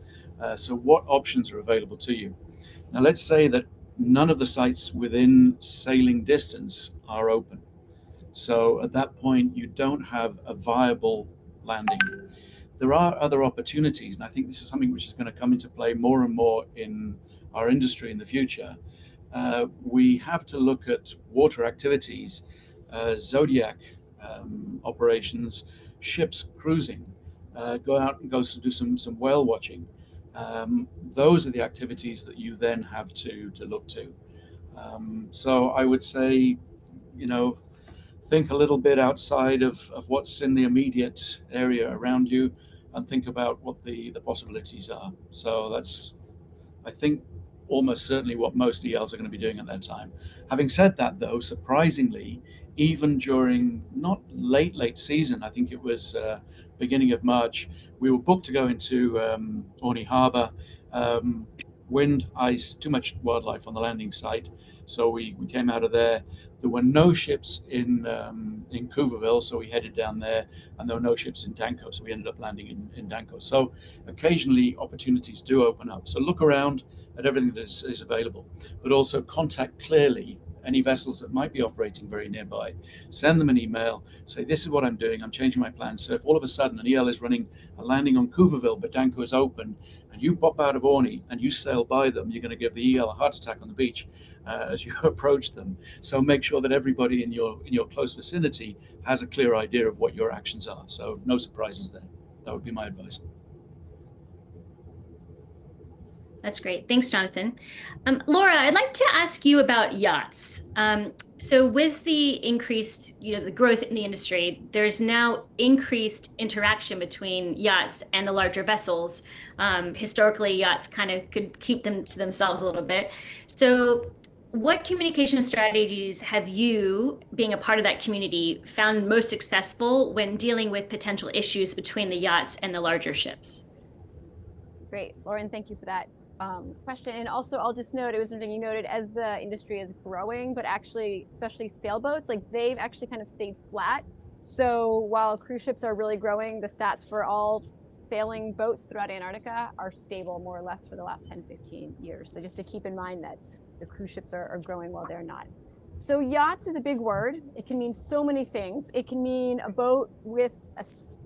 So what options are available to you? Now, let's say that none of the sites within sailing distance are open. So at that point, you don't have a viable landing. There are other opportunities, and I think this is something which is going to come into play more and more in our industry in the future. We have to look at water activities, Zodiac operations, ships cruising, go out and go to do some whale watching. Those are the activities that you then have to look to. So I would say, think a little bit outside of what's in the immediate area around you and think about what the possibilities are. So that's, I think, almost certainly what most ELs are going to be doing at that time. Having said that, though, surprisingly, even during not late season, I think it was beginning of March, we were booked to go into Orny Harbour. Wind, ice, too much wildlife on the landing site. So we came out of there. There were no ships in Couvreville, so we headed down there, and there were no ships in Danco, so we ended up landing in Danco. So occasionally opportunities do open up. So look around at everything that is available, but also contact clearly any vessels that might be operating very nearby. Send them an email, say, this is what I'm doing, I'm changing my plans. So if all of a sudden an EL is running a landing on Couvreville, but Danco is open, and you pop out of Orney and you sail by them, you're going to give the EL a heart attack on the beach as you approach them. So make sure that everybody in your close vicinity has a clear idea of what your actions are. So no surprises there. That would be my advice. That's great. Thanks, Jonathan. Laura, I'd like to ask you about yachts. So with the increased, the growth in the industry, there's now increased interaction between yachts and the larger vessels. Historically, yachts kind of could keep them to themselves a little bit. So what communication strategies have you, being a part of that community, found most successful when dealing with potential issues between the yachts and the larger ships? Great, Lauren, thank you for that question. And also, I'll just note, it was something you noted, as the industry is growing, but actually, especially sailboats, like they've actually kind of stayed flat. So while cruise ships are really growing, the stats for all sailing boats throughout Antarctica are stable more or less for the last 10, 15 years. So just to keep in mind that the cruise ships are growing while they're not. So yachts is a big word. It can mean so many things. It can mean a boat with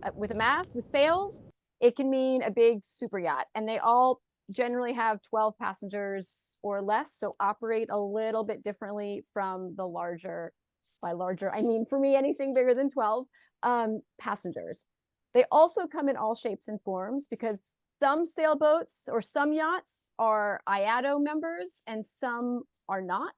a mast, with sails. It can mean a big super yacht, and they all generally have 12 passengers or less, so operate a little bit differently from the larger. By larger, I mean, for me, anything bigger than 12 passengers. They also come in all shapes and forms, because some sailboats or some yachts are IAATO members and some are not.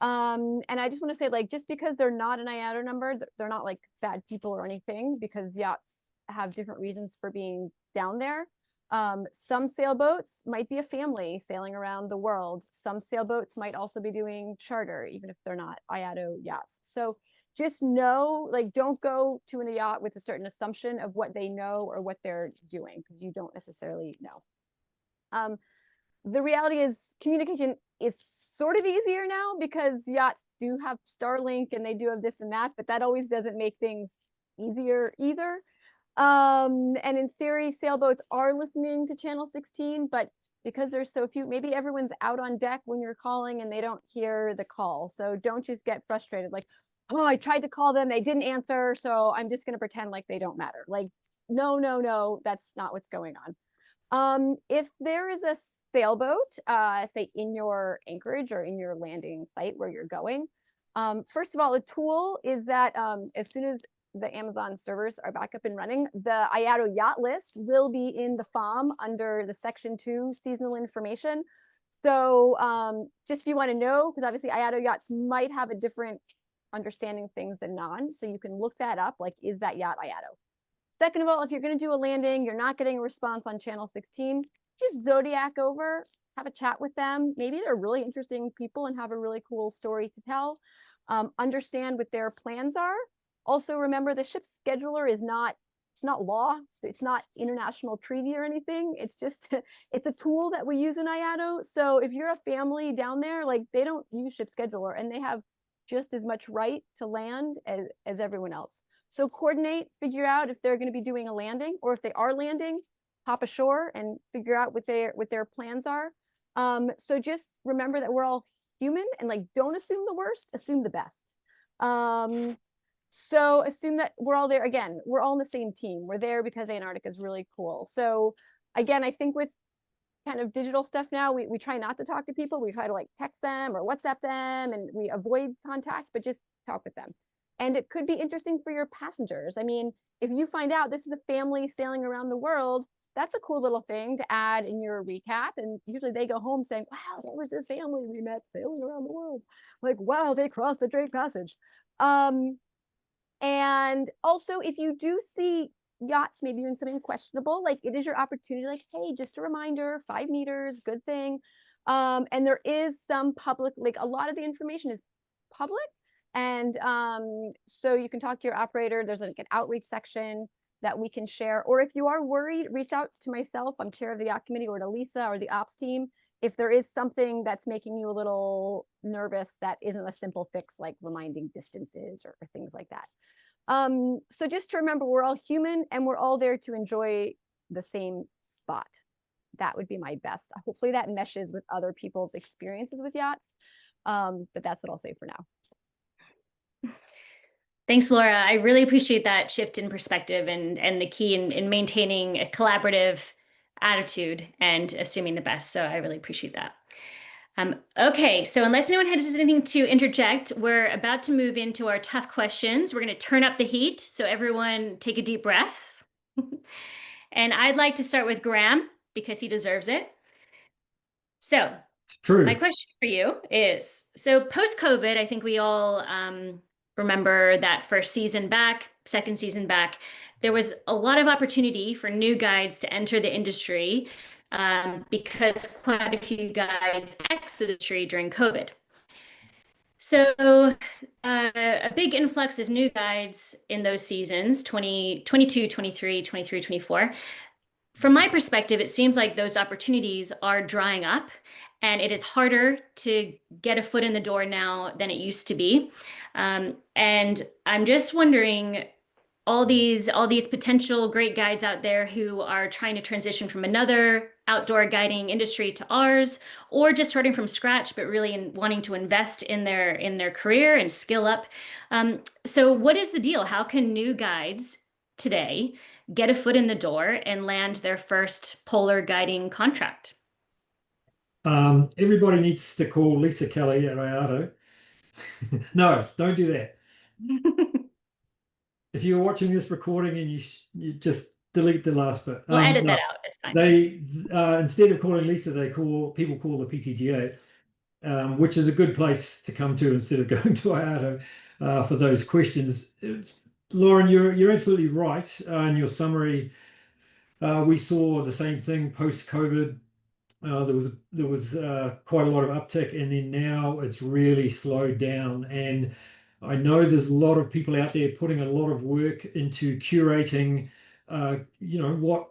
And I just want to say, like, just because they're not an IAATO number, they're not like bad people or anything, because yachts have different reasons for being down there. Some sailboats might be a family sailing around the world. Some sailboats might also be doing charter, even if they're not IAATO yachts. So just know, like, don't go to a yacht with a certain assumption of what they know or what they're doing, because you don't necessarily know. The reality is communication is sort of easier now, because yachts do have Starlink and they do have this and that, but that always doesn't make things easier either. And in theory, sailboats are listening to channel 16, but because there's so few, maybe everyone's out on deck when you're calling and they don't hear the call. So don't just get frustrated, like, oh, I tried to call them, they didn't answer, so I'm just going to pretend like they don't matter. Like, no, that's not what's going on. If there is a sailboat, say in your anchorage or in your landing site where you're going, first of all, the tool is that as soon as the Amazon servers are back up and running, the IAATO yacht list will be in the FOM under the Section 2 seasonal information. So just if you want to know, because obviously IAATO yachts might have a different understanding of things than non, so you can look that up, like, is that yacht IAATO? Second of all, if you're going to do a landing, you're not getting a response on channel 16, just Zodiac over, have a chat with them. Maybe they're really interesting people and have a really cool story to tell. Understand what their plans are. Also, remember, the ship's scheduler is not, it's not law, it's not international treaty or anything. It's just, it's a tool that we use in IAATO. So if you're a family down there, like, they don't use ship scheduler, and they have just as much right to land as everyone else. So coordinate, figure out if they're going to be doing a landing, or if they are landing, hop ashore and figure out what their plans are. So just remember that we're all human, and, like, don't assume the worst, assume the best. So assume that we're all there. Again, we're all on the same team. We're there because Antarctica is really cool. So again, I think with kind of digital stuff now, we try not to talk to people. We try to, like, text them or WhatsApp them, and we avoid contact, but just talk with them. And it could be interesting for your passengers. I mean, if you find out this is a family sailing around the world, that's a cool little thing to add in your recap. And usually they go home saying, wow, there was this family we met sailing around the world. Like, wow, they crossed the Drake Passage. And also, if you do see yachts maybe doing something questionable, like, it is your opportunity, like, hey, just a reminder, 5 meters, good thing. And there is some public, like, a lot of the information is public. And so you can talk to your operator. There's like an outreach section that we can share. Or if you are worried, reach out to myself. I'm chair of the yacht committee, or to Lisa or the ops team. if there is something that's making you a little nervous, that isn't a simple fix like reminding distances or things like that. So just to remember, we're all human and we're all there to enjoy the same spot. That would be my best. Hopefully that meshes with other people's experiences with yachts. But that's what I'll say for now. Thanks, Laura. I really appreciate that shift in perspective and the key in maintaining a collaborative attitude and assuming the best. So I really appreciate that. Okay, so unless anyone has anything to interject, we're about to move into our tough questions. We're going to turn up the heat, so everyone take a deep breath. And I'd like to start with Graham because he deserves it. So True. my question for you is, so post-COVID, I think we all remember that first season back, second season back, there was a lot of opportunity for new guides to enter the industry because quite a few guides exited the industry during COVID. So a big influx of new guides in those seasons, 2022, 23, 23, 24. From my perspective, it seems like those opportunities are drying up and it is harder to get a foot in the door now than it used to be. And I'm just wondering, all these potential great guides out there who are trying to transition from another outdoor guiding industry to ours, or just starting from scratch, but really wanting to invest in their career and skill up. So what is the deal? How can new guides today get a foot in the door and land their first polar guiding contract? Everybody needs to call Lisa Kelly at IAATO. No, don't do that. If you're watching this recording and you just delete the last bit. We'll edit that out. It's fine. They instead of calling Lisa, people call the PTGA, which is a good place to come to instead of going to IAATO for those questions. Lauren, you're absolutely right in your summary. We saw the same thing post-COVID. There was quite a lot of uptick, and then now it's really slowed down. And I know there's a lot of people out there putting a lot of work into curating, what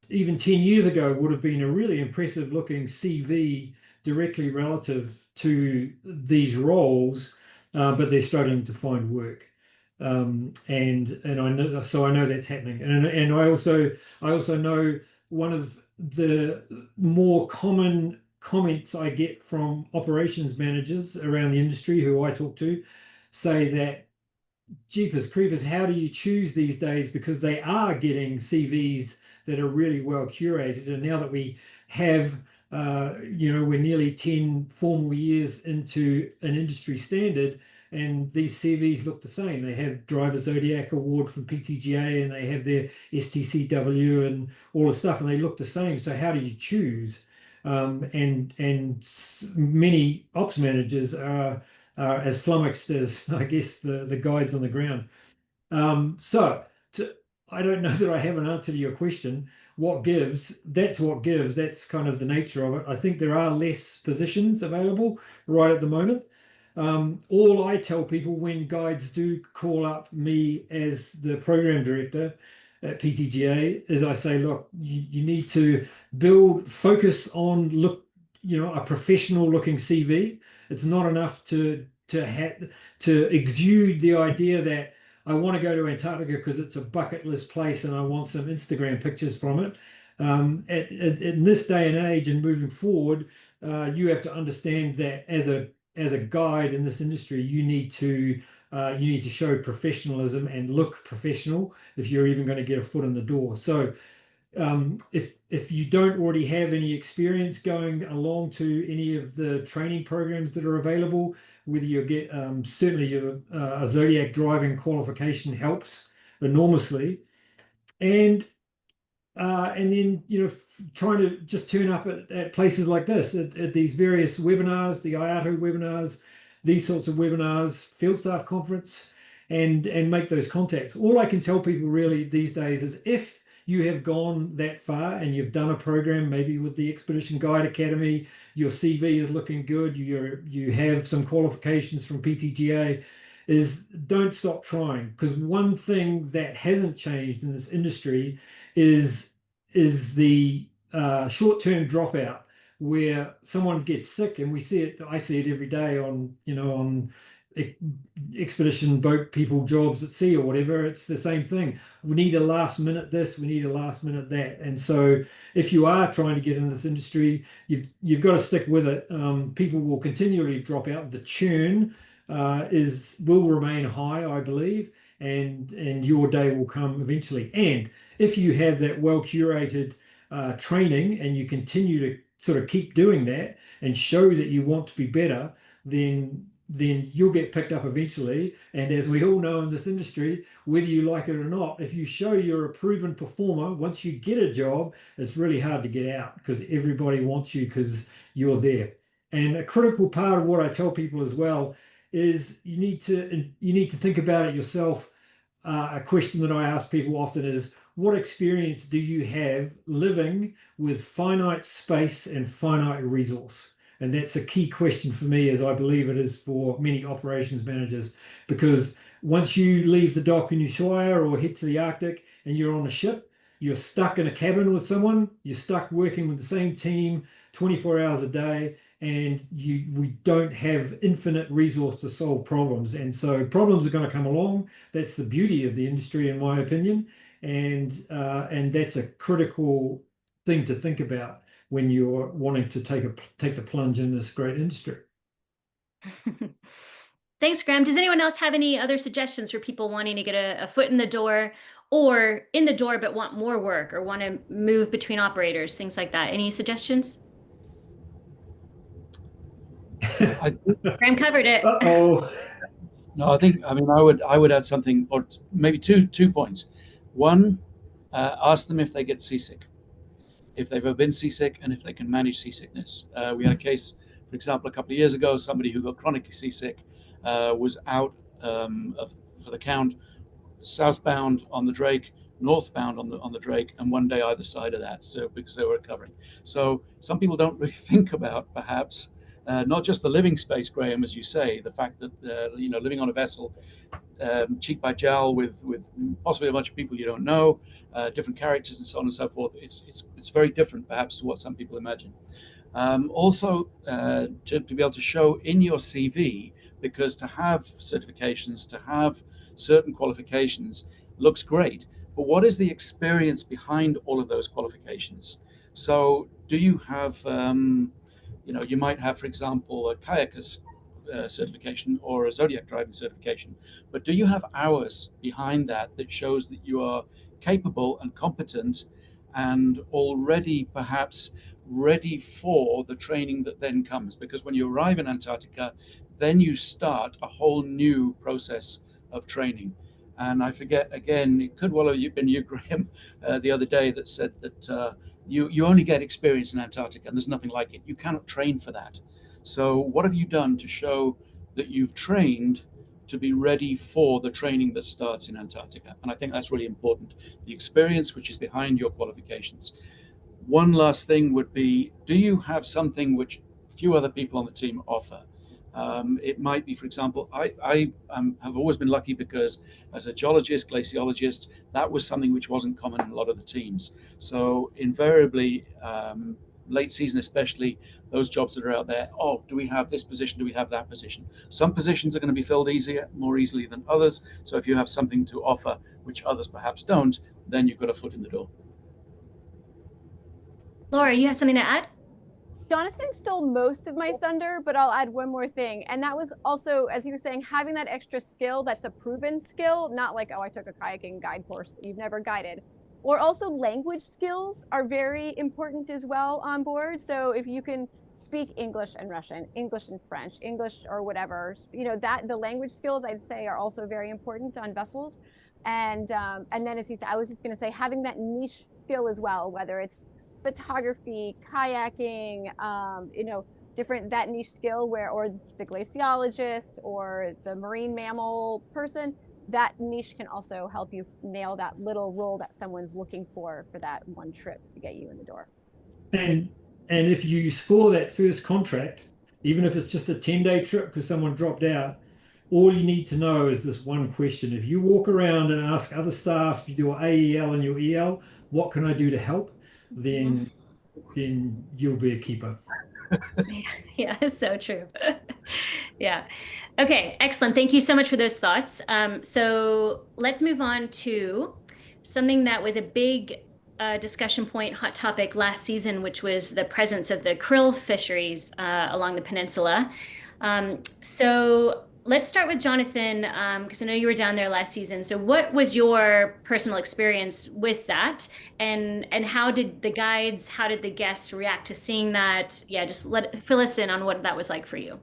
even 10 years ago would have been a really impressive looking CV directly relative to these roles, but they're struggling to find work. And I know that's happening. And I also know one of the more common comments I get from operations managers around the industry who I talk to say that, jeepers creepers, how do you choose these days? Because they are getting CVs that are really well curated. And now that we have, we're nearly 10 formal years into an industry standard, and these CVs look the same. They have Driver Zodiac Award from PTGA, and they have their STCW and all the stuff, and they look the same. So how do you choose? And many ops managers are as flummoxed as, I guess, the guides on the ground. I don't know that I have an answer to your question. What gives? That's what gives. That's kind of the nature of it. I think there are less positions available right at the moment. All I tell people when guides do call up me as the program director at PTGA is I say, look, you need to focus on a professional looking CV. It's not enough to exude the idea that I want to go to Antarctica because it's a bucket list place and I want some Instagram pictures from it. In this day and age and moving forward, you have to understand that as a guide in this industry, you need to show professionalism and look professional if you're even going to get a foot in the door. So if you don't already have any experience going along to any of the training programs that are available, whether you get certainly a Zodiac driving qualification helps enormously, and then trying to just turn up at places like this, at these various webinars, the IAATO webinars, these sorts of webinars, field staff conference, and make those contacts. All I can tell people really these days is if you have gone that far and you've done a program, maybe with the Expedition Guide Academy, your CV is looking good, you have some qualifications from PTGA, is don't stop trying. Because one thing that hasn't changed in this industry is the short-term dropout. where someone gets sick, and we see it, I see it every day on, on expedition boat people jobs at sea or whatever. It's the same thing. We need a last minute this, we need a last minute that. And so if you are trying to get into this industry, you've got to stick with it. People will continually drop out. The churn will remain high, I believe, and your day will come eventually. And if you have that well curated training, and you continue to sort of keep doing that and show that you want to be better, then you'll get picked up eventually. And as we all know in this industry, whether you like it or not, if you show you're a proven performer, once you get a job, it's really hard to get out, because everybody wants you because you're there. And a critical part of what I tell people as well is you need to think about it yourself. A question that I ask people often is, what experience do you have living with finite space and finite resource? And that's a key question for me, as I believe it is for many operations managers, because once you leave the dock in Ushuaia or head to the Arctic and you're on a ship, you're stuck in a cabin with someone, you're stuck working with the same team 24 hours a day, and we don't have infinite resource to solve problems. And so problems are going to come along. That's the beauty of the industry, in my opinion. And that's a critical thing to think about when you're wanting to take the plunge in this great industry. Thanks, Graham. Does anyone else have any other suggestions for people wanting to get a foot in the door, or in the door but want more work, or want to move between operators, things like that? Any suggestions? Graham covered it. Uh-oh. No, I mean, I would add something, or maybe two points. One, ask them if they get seasick, if they've ever been seasick, and if they can manage seasickness. We had a case, for example, a couple of years ago, somebody who got chronically seasick was out for the count, southbound on the Drake, northbound on the Drake, and one day either side of that. So because they were recovering. So some people don't really think about perhaps not just the living space, Graham, as you say, the fact that living on a vessel, cheek by jowl with possibly a bunch of people you don't know, different characters and so on and so forth. It's very different perhaps to what some people imagine. Also, to be able to show in your CV, because to have certifications, to have certain qualifications looks great, but what is the experience behind all of those qualifications? So do you have, you might have, for example, a kayaker's certification or a Zodiac driving certification, but do you have hours behind that shows that you are capable and competent and already perhaps ready for the training that then comes? Because when you arrive in Antarctica, then you start a whole new process of training. And I forget, again, it could well have been you, Graham, the other day, that said that you only get experience in Antarctica, and there's nothing like it. You cannot train for that. So what have you done to show that you've trained to be ready for the training that starts in Antarctica? And I think that's really important. The experience which is behind your qualifications. One last thing would be, do you have something which few other people on the team offer? It might be, for example, I have always been lucky because as a geologist, glaciologist, that was something which wasn't common in a lot of the teams. So invariably, late season especially, those jobs that are out there, oh, do we have this position? Do we have that position? Some positions are going to be filled more easily than others. So if you have something to offer, which others perhaps don't, then you've got a foot in the door. Laura, you have something to add? Jonathan stole most of my thunder, but I'll add one more thing. And that was also, as he was saying, having that extra skill that's a proven skill, not like, oh, I took a kayaking guide course that you've never guided. Or also language skills are very important as well on board. So if you can speak English and Russian, English and French, English or whatever, that the language skills I'd say are also very important on vessels. And then as he said, I was just going to say, having that niche skill as well, whether it's photography, kayaking, different, that niche skill or the glaciologist or the marine mammal person, that niche can also help you nail that little role that someone's looking for that one trip to get you in the door. And if you score that first contract, even if it's just a 10-day trip because someone dropped out, all you need to know is this one question. If you walk around and ask other staff, you do AEL and your EL, what can I do to help? Then then you'll be a keeper. Yeah, so true. Yeah. Okay, excellent. Thank you so much for those thoughts. So let's move on to something that was a big discussion point, hot topic last season, which was the presence of the krill fisheries along the peninsula. So let's start with Jonathan, because I know you were down there last season. So what was your personal experience with that? And how did the guides, how did the guests react to seeing that? Yeah, just fill us in on what that was like for you.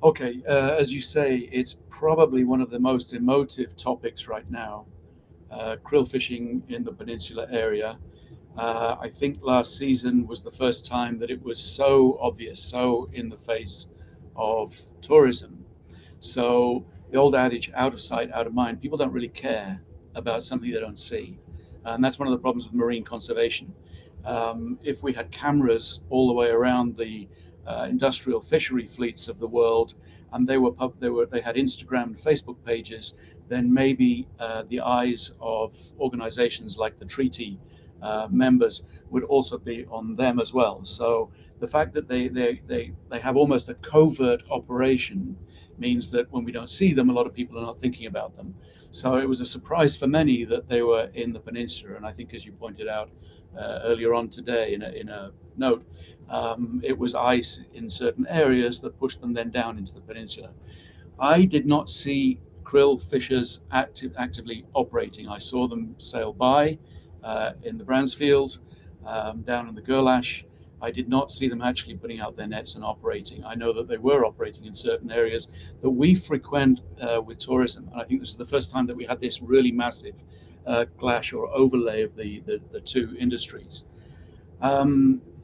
Okay, as you say, it's probably one of the most emotive topics right now, krill fishing in the peninsula area. I think last season was the first time that it was so obvious, so in the face of tourism. So the old adage, out of sight, out of mind, people don't really care about something they don't see. And that's one of the problems with marine conservation. If we had cameras all the way around the industrial fishery fleets of the world, and they had Instagram and Facebook pages, then maybe the eyes of organizations like the treaty members would also be on them as well. So the fact that they have almost a covert operation means that when we don't see them, a lot of people are not thinking about them. So it was a surprise for many that they were in the peninsula. And I think, as you pointed out earlier on today in a note, it was ice in certain areas that pushed them then down into the peninsula. I did not see krill fishers actively operating. I saw them sail by in the Bransfield, down in the Gerlache. I did not see them actually putting out their nets and operating. I know that they were operating in certain areas that we frequent with tourism. And I think this is the first time that we had this really massive clash or overlay of the two industries.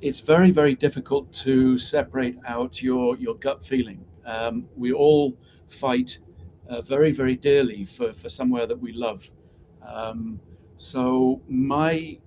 It's very, very difficult to separate out your gut feeling. We all fight very, very dearly for somewhere that we love. So my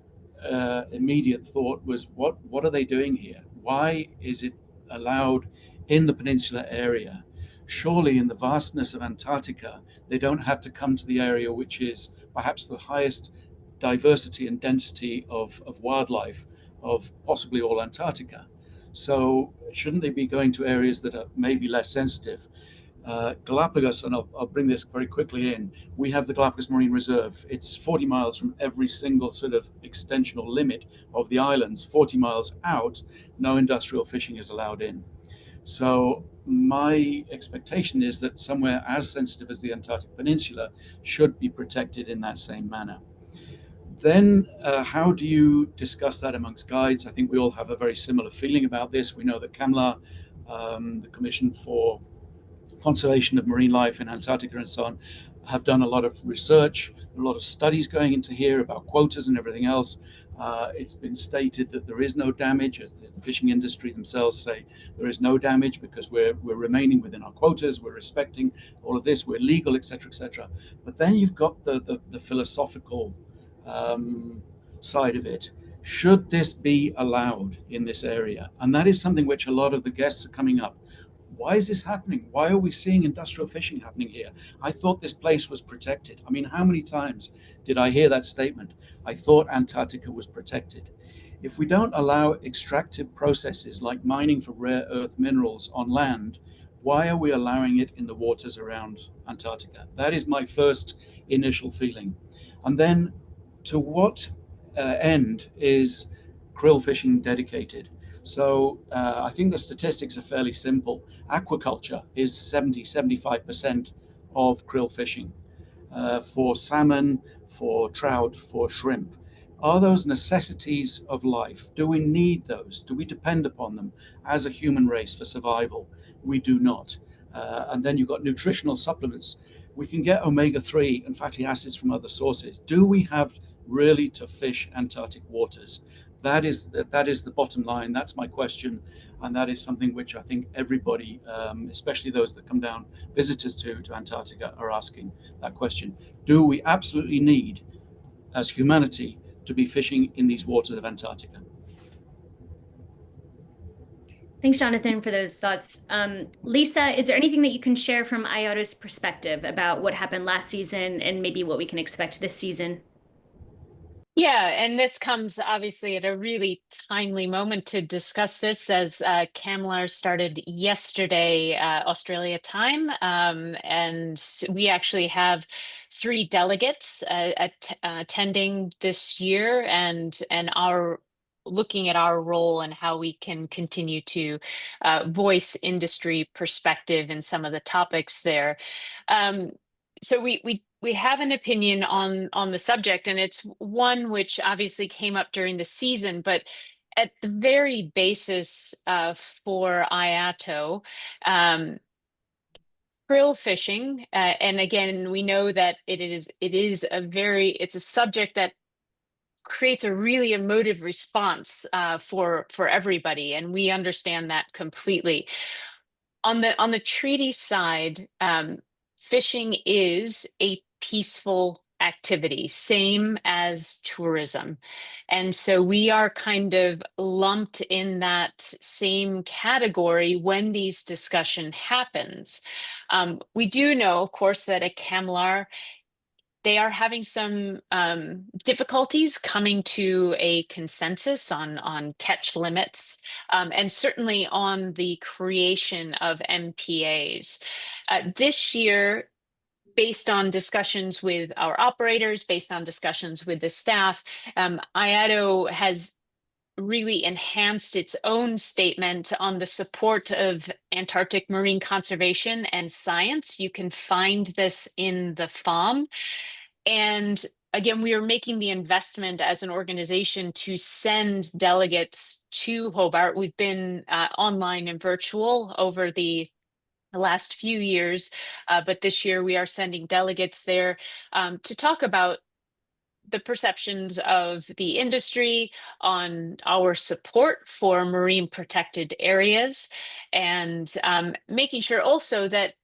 immediate thought was, what are they doing here? Why is it allowed in the peninsula area? Surely in the vastness of Antarctica, they don't have to come to the area which is perhaps the highest diversity and density of wildlife of possibly all Antarctica. So shouldn't they be going to areas that are maybe less sensitive? Galapagos, and I'll bring this very quickly in, we have the Galapagos Marine Reserve. It's 40 miles from every single sort of extensional limit of the islands. 40 miles out, no industrial fishing is allowed in. So my expectation is that somewhere as sensitive as the Antarctic Peninsula should be protected in that same manner. Then how do you discuss that amongst guides? I think we all have a very similar feeling about this. We know that CAMLA, the Commission for Conservation of Marine Life in Antarctica and so on, have done a lot of research, a lot of studies going into here about quotas and everything else. It's been stated that there is no damage. The fishing industry themselves say there is no damage because we're remaining within our quotas, we're respecting all of this, we're legal, etc., etc. But then you've got the philosophical side of it. Should this be allowed in this area? And that is something which a lot of the guests are coming up. Why is this happening? Why are we seeing industrial fishing happening here? I thought this place was protected. I mean, how many times did I hear that statement? I thought Antarctica was protected. If we don't allow extractive processes like mining for rare earth minerals on land, why are we allowing it in the waters around Antarctica? That is my first initial feeling. And then to what end is krill fishing dedicated? So I think the statistics are fairly simple. Aquaculture is 75% of krill fishing for salmon, for trout, for shrimp. Are those necessities of life? Do we need those? Do we depend upon them as a human race for survival? We do not. And then you've got nutritional supplements. We can get omega-3 and fatty acids from other sources. Do we have really to fish Antarctic waters? That is the bottom line. That's my question, and that is something which I think everybody, especially those that come down, visitors to Antarctica, are asking that question. Do we absolutely need, as humanity, to be fishing in these waters of Antarctica? Thanks, Jonathan, for those thoughts. Lisa, is there anything that you can share from IAATO's perspective about what happened last season and maybe what we can expect this season? Yeah, and this comes obviously at a really timely moment to discuss this as CAMLR started yesterday, Australia time. And we actually have 3 delegates attending this year and our looking at our role and how we can continue to voice industry perspective in some of the topics there. So we have an opinion on the subject, and it's one which obviously came up during the season, but at the very basis for IAATO, krill fishing, and again, we know that it's a subject that creates a really emotive response for everybody, and we understand that completely. On the treaty side, fishing is a peaceful activity, same as tourism. And so we are kind of lumped in that same category when these discussion happens. We do know, of course, that at CAMLR, they are having some difficulties coming to a consensus on catch limits, and certainly on the creation of MPAs. This year, based on discussions with our operators, based on discussions with the staff, IAATO has really enhanced its own statement on the support of Antarctic marine conservation and science. You can find this in the FOM. And again, we are making the investment as an organization to send delegates to Hobart. We've been online and virtual over the last few years, but this year we are sending delegates there to talk about the perceptions of the industry on our support for marine protected areas, and making sure also that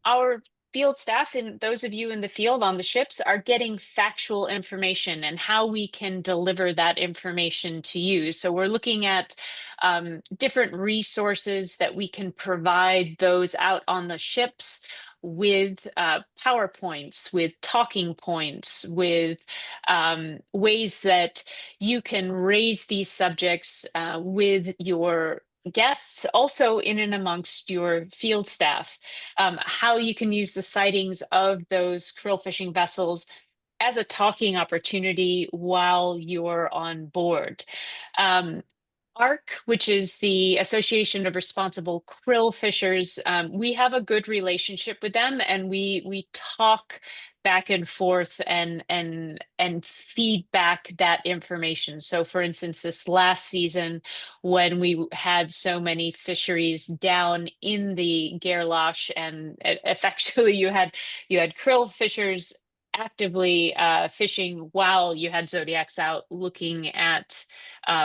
our field staff and those of you in the field on the ships are getting factual information and how we can deliver that information to you. So we're looking at different resources that we can provide those out on the ships with PowerPoints, with talking points, with ways that you can raise these subjects with your guests, also in and amongst your field staff, how you can use the sightings of those krill fishing vessels as a talking opportunity while you're on board. ARC, which is the Association of Responsible Krill Fishers, we have a good relationship with them, and we talk back and forth and feedback that information. So for instance, this last season, when we had so many fisheries down in the Gerlach, and effectively you had krill fishers actively fishing while you had Zodiacs out looking at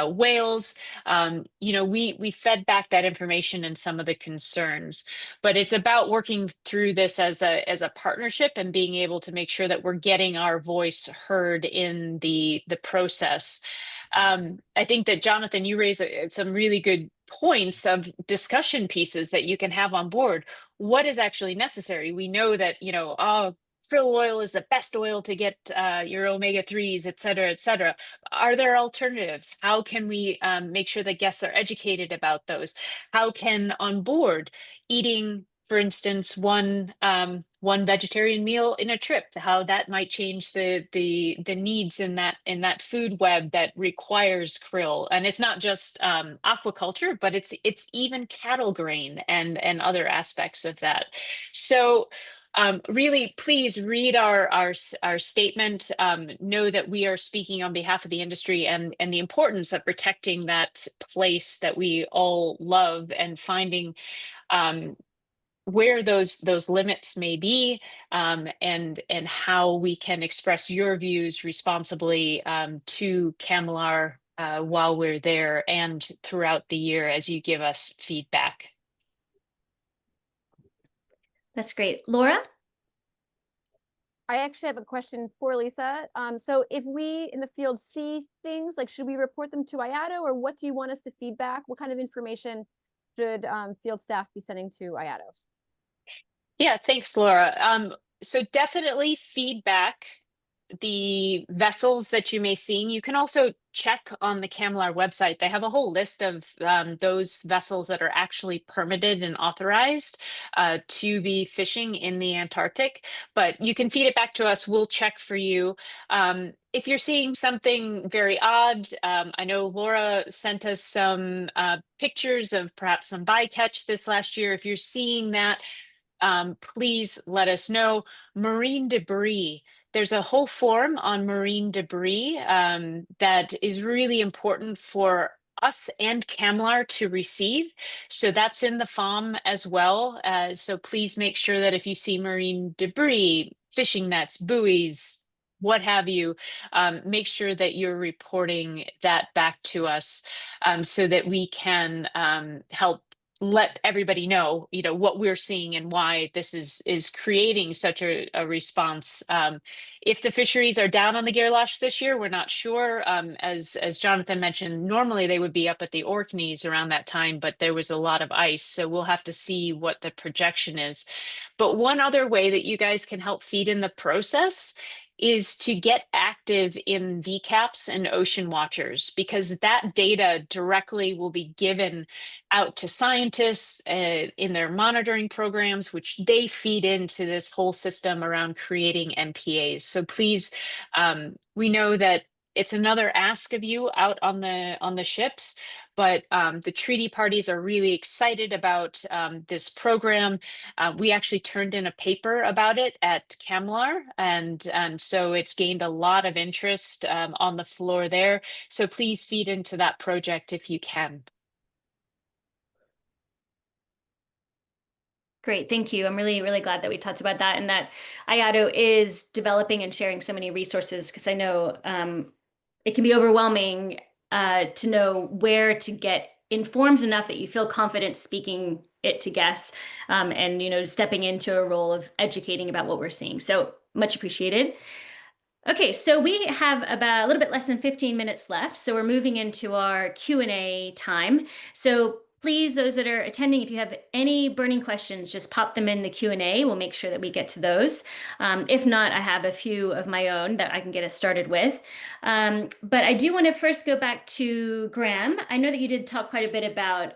whales. We fed back that information and some of the concerns, but it's about working through this as a partnership and being able to make sure that we're getting our voice heard in the process. I think that, Jonathan, you raise some really good points of discussion pieces that you can have on board. What is actually necessary? We know that, krill oil is the best oil to get your omega-3s, et cetera, et cetera. Are there alternatives? How can we make sure that guests are educated about those? How can on board eating, for instance, one vegetarian meal in a trip, how that might change the needs in that food web that requires krill? And it's not just aquaculture, but it's even cattle grain and other aspects of that. So really, please read our statement. Know that we are speaking on behalf of the industry and the importance of protecting that place that we all love, and finding where those limits may be, and how we can express your views responsibly to CAMLR while we're there and throughout the year as you give us feedback. That's great. Laura? I actually have a question for Lisa. So if we in the field see things, like, should we report them to IAATO, or what do you want us to feedback? What kind of information should field staff be sending to IAATO? Yeah, thanks, Laura. So definitely feedback the vessels that you may see. You can also check on the CAMLR website. They have a whole list of those vessels that are actually permitted and authorized to be fishing in the Antarctic. But you can feed it back to us. We'll check for you. If you're seeing something very odd, I know Laura sent us some pictures of perhaps some bycatch this last year. If you're seeing that, please let us know. Marine debris. There's a whole form on marine debris that is really important for us and CAMLR to receive. So that's in the FOM as well. So please make sure that if you see marine debris, fishing nets, buoys, what have you, make sure that you're reporting that back to us so that we can help let everybody know, what we're seeing and why this is creating such a response. If the fisheries are down on the Gerlach this year, we're not sure. As Jonathan mentioned, normally they would be up at the Orkneys around that time, but there was a lot of ice, so we'll have to see what the projection is. But one other way that you guys can help feed in the process is to get active in VCAPs and ocean watchers, because that data directly will be given out to scientists in their monitoring programs, which they feed into this whole system around creating MPAs. So please, we know that it's another ask of you out on the ships, but the treaty parties are really excited about this program. We actually turned in a paper about it at CAMLR, and so it's gained a lot of interest on the floor there. So please feed into that project if you can. Great, thank you. I'm really, really glad that we talked about that and that IAATO is developing and sharing so many resources, because I know it can be overwhelming to know where to get informed enough that you feel confident speaking it to guests and stepping into a role of educating about what we're seeing. So much appreciated. Okay, so we have about a little bit less than 15 minutes left, so we're moving into our Q&A time. So please, those that are attending, if you have any burning questions, just pop them in the Q&A. We'll make sure that we get to those. If not, I have a few of my own that I can get us started with. But I do want to first go back to Graham. I know that you did talk quite a bit about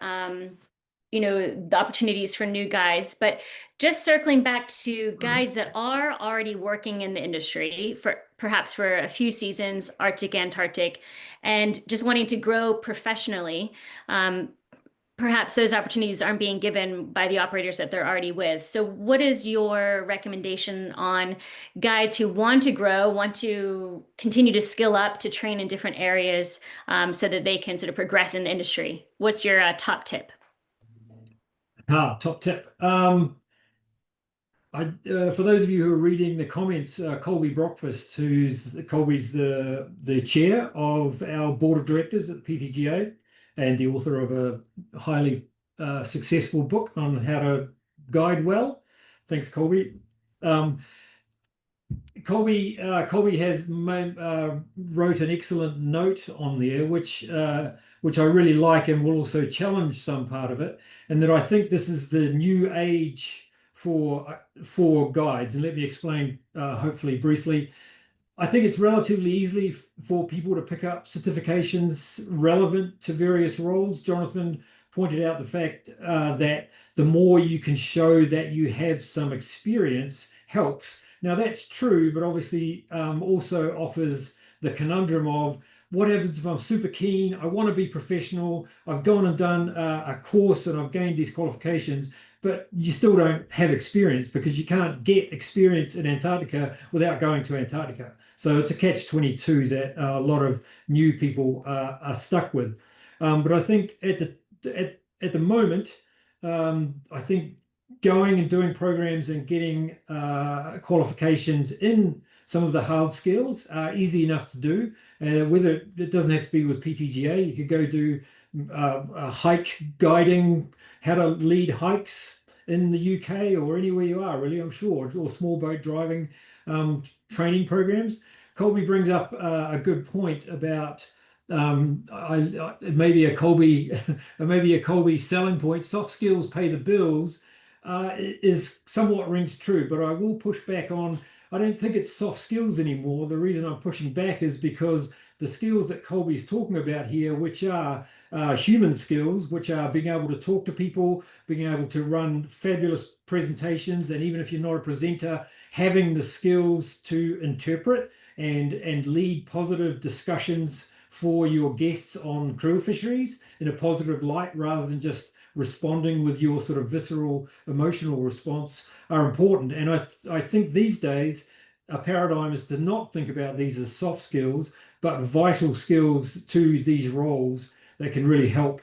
the opportunities for new guides, but just circling back to guides that are already working in the industry perhaps for a few seasons, Arctic, Antarctic, and just wanting to grow professionally. Perhaps those opportunities aren't being given by the operators that they're already with. So what is your recommendation on guides who want to grow, want to continue to skill up, to train in different areas so that they can sort of progress in the industry? What's your top tip? Top tip. For those of you who are reading the comments, Colby Brockfast, Colby's the chair of our board of directors at the PTGA and the author of a highly successful book on how to guide well. Thanks, Colby. Colby has wrote an excellent note on there, which I really like and will also challenge some part of it, and that I think this is the new age for guides. And let me explain, hopefully briefly. I think it's relatively easy for people to pick up certifications relevant to various roles. Jonathan pointed out the fact that the more you can show that you have some experience helps. Now that's true, but obviously also offers the conundrum of what happens if I'm super keen, I want to be professional, I've gone and done a course and I've gained these qualifications, but you still don't have experience, because you can't get experience in Antarctica without going to Antarctica. So it's a catch-22 that a lot of new people are stuck with. But I think at the moment, I think going and doing programs and getting qualifications in some of the hard skills are easy enough to do. Whether it doesn't have to be with PTGA, you could go do a hike guiding, how to lead hikes in the UK or anywhere you are, really, I'm sure, or small boat driving training programs. Colby brings up a good point about maybe a Colby selling point. Soft skills pay the bills is somewhat rings true, but I will push back on I don't think it's soft skills anymore. The reason I'm pushing back is because the skills that Colby's talking about here, which are human skills, which are being able to talk to people, being able to run fabulous presentations, and even if you're not a presenter, having the skills to interpret and lead positive discussions for your guests on krill fisheries in a positive light, rather than just responding with your sort of visceral emotional response, are important. And I think these days a paradigm is to not think about these as soft skills, but vital skills to these roles that can really help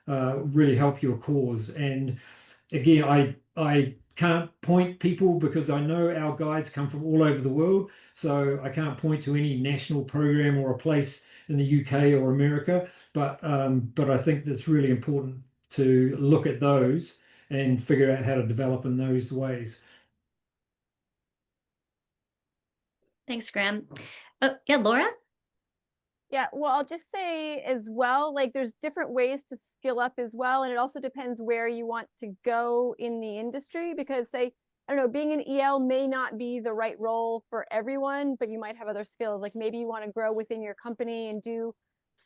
your cause. And again, I can't point people, because I know our guides come from all over the world, so I can't point to any national program or a place in the UK or America, but I think that's really important to look at those and figure out how to develop in those ways. Thanks, Graham. Oh, yeah, Laura? Yeah, well, I'll just say as well, like there's different ways to skill up as well. And it also depends where you want to go in the industry, because say, I don't know, being an EL may not be the right role for everyone, but you might have other skills. Like maybe you want to grow within your company and do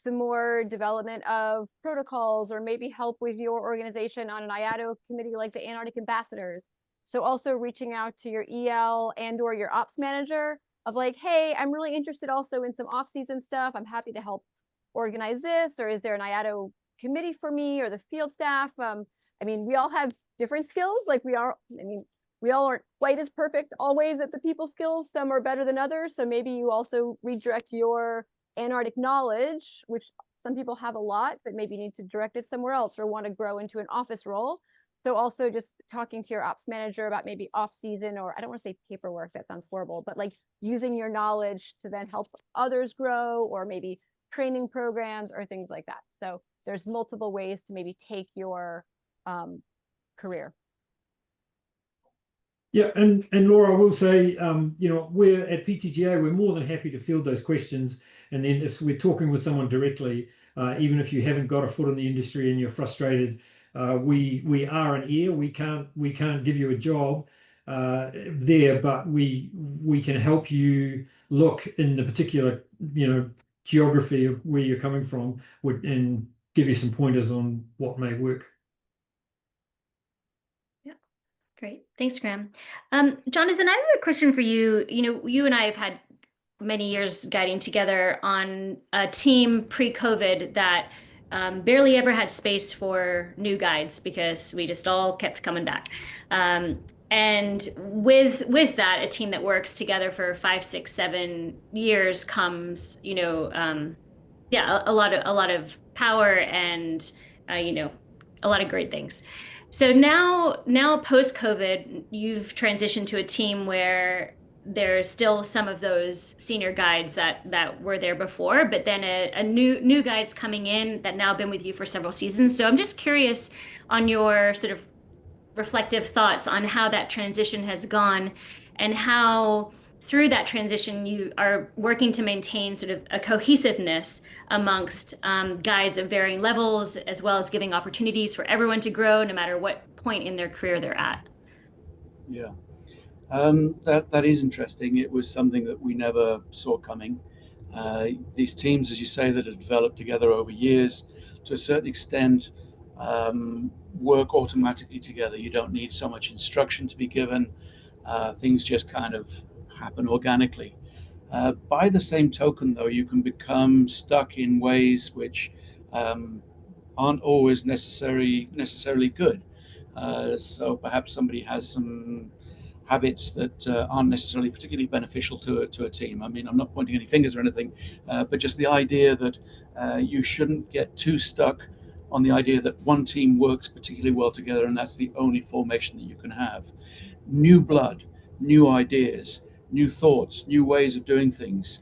some more development of protocols, or maybe help with your organization on an IAATO committee like the Antarctic ambassadors. So also reaching out to your EL and or your ops manager of like, hey, I'm really interested also in some off-season stuff. I'm happy to help organize this. Or is there an IAATO committee for me or the field staff? I mean, we all have different skills. Like we all aren't quite as perfect always at the people skills. Some are better than others. So maybe you also redirect your Antarctic knowledge, which some people have a lot, but maybe need to direct it somewhere else or want to grow into an office role. So also just talking to your ops manager about maybe off season, or I don't want to say paperwork, that sounds horrible, but like using your knowledge to then help others grow, or maybe training programs or things like that. So there's multiple ways to maybe take your career. Yeah, and Laura, I will say, we're at PTGA, we're more than happy to field those questions. And then if we're talking with someone directly, even if you haven't got a foot in the industry and you're frustrated, we are an ear. We can't give you a job there, but we can help you look in the particular geography of where you're coming from, and give you some pointers on what may work. Great. Thanks, Graham. Jonathan, I have a question for you. You and I have had many years guiding together on a team pre-COVID that barely ever had space for new guides, because we just all kept coming back. And with that, a team that works together for 5, 6, 7 years comes, a lot of power and a lot of great things. So now post-COVID, you've transitioned to a team where there's still some of those senior guides that were there before, but then a new guides coming in that now been with you for several seasons. So I'm just curious on your sort of reflective thoughts on how that transition has gone, and how through that transition you are working to maintain sort of a cohesiveness amongst guides of varying levels, as well as giving opportunities for everyone to grow no matter what point in their career they're at. Yeah, that is interesting. It was something that we never saw coming. These teams, as you say, that have developed together over years, to a certain extent, work automatically together. You don't need so much instruction to be given. Things just kind of happen organically. By the same token, though, you can become stuck in ways which aren't always necessarily good. So perhaps somebody has some habits that aren't necessarily particularly beneficial to a team. I mean, I'm not pointing any fingers or anything, but just the idea that you shouldn't get too stuck on the idea that one team works particularly well together and that's the only formation that you can have. New blood, new ideas, new thoughts, new ways of doing things.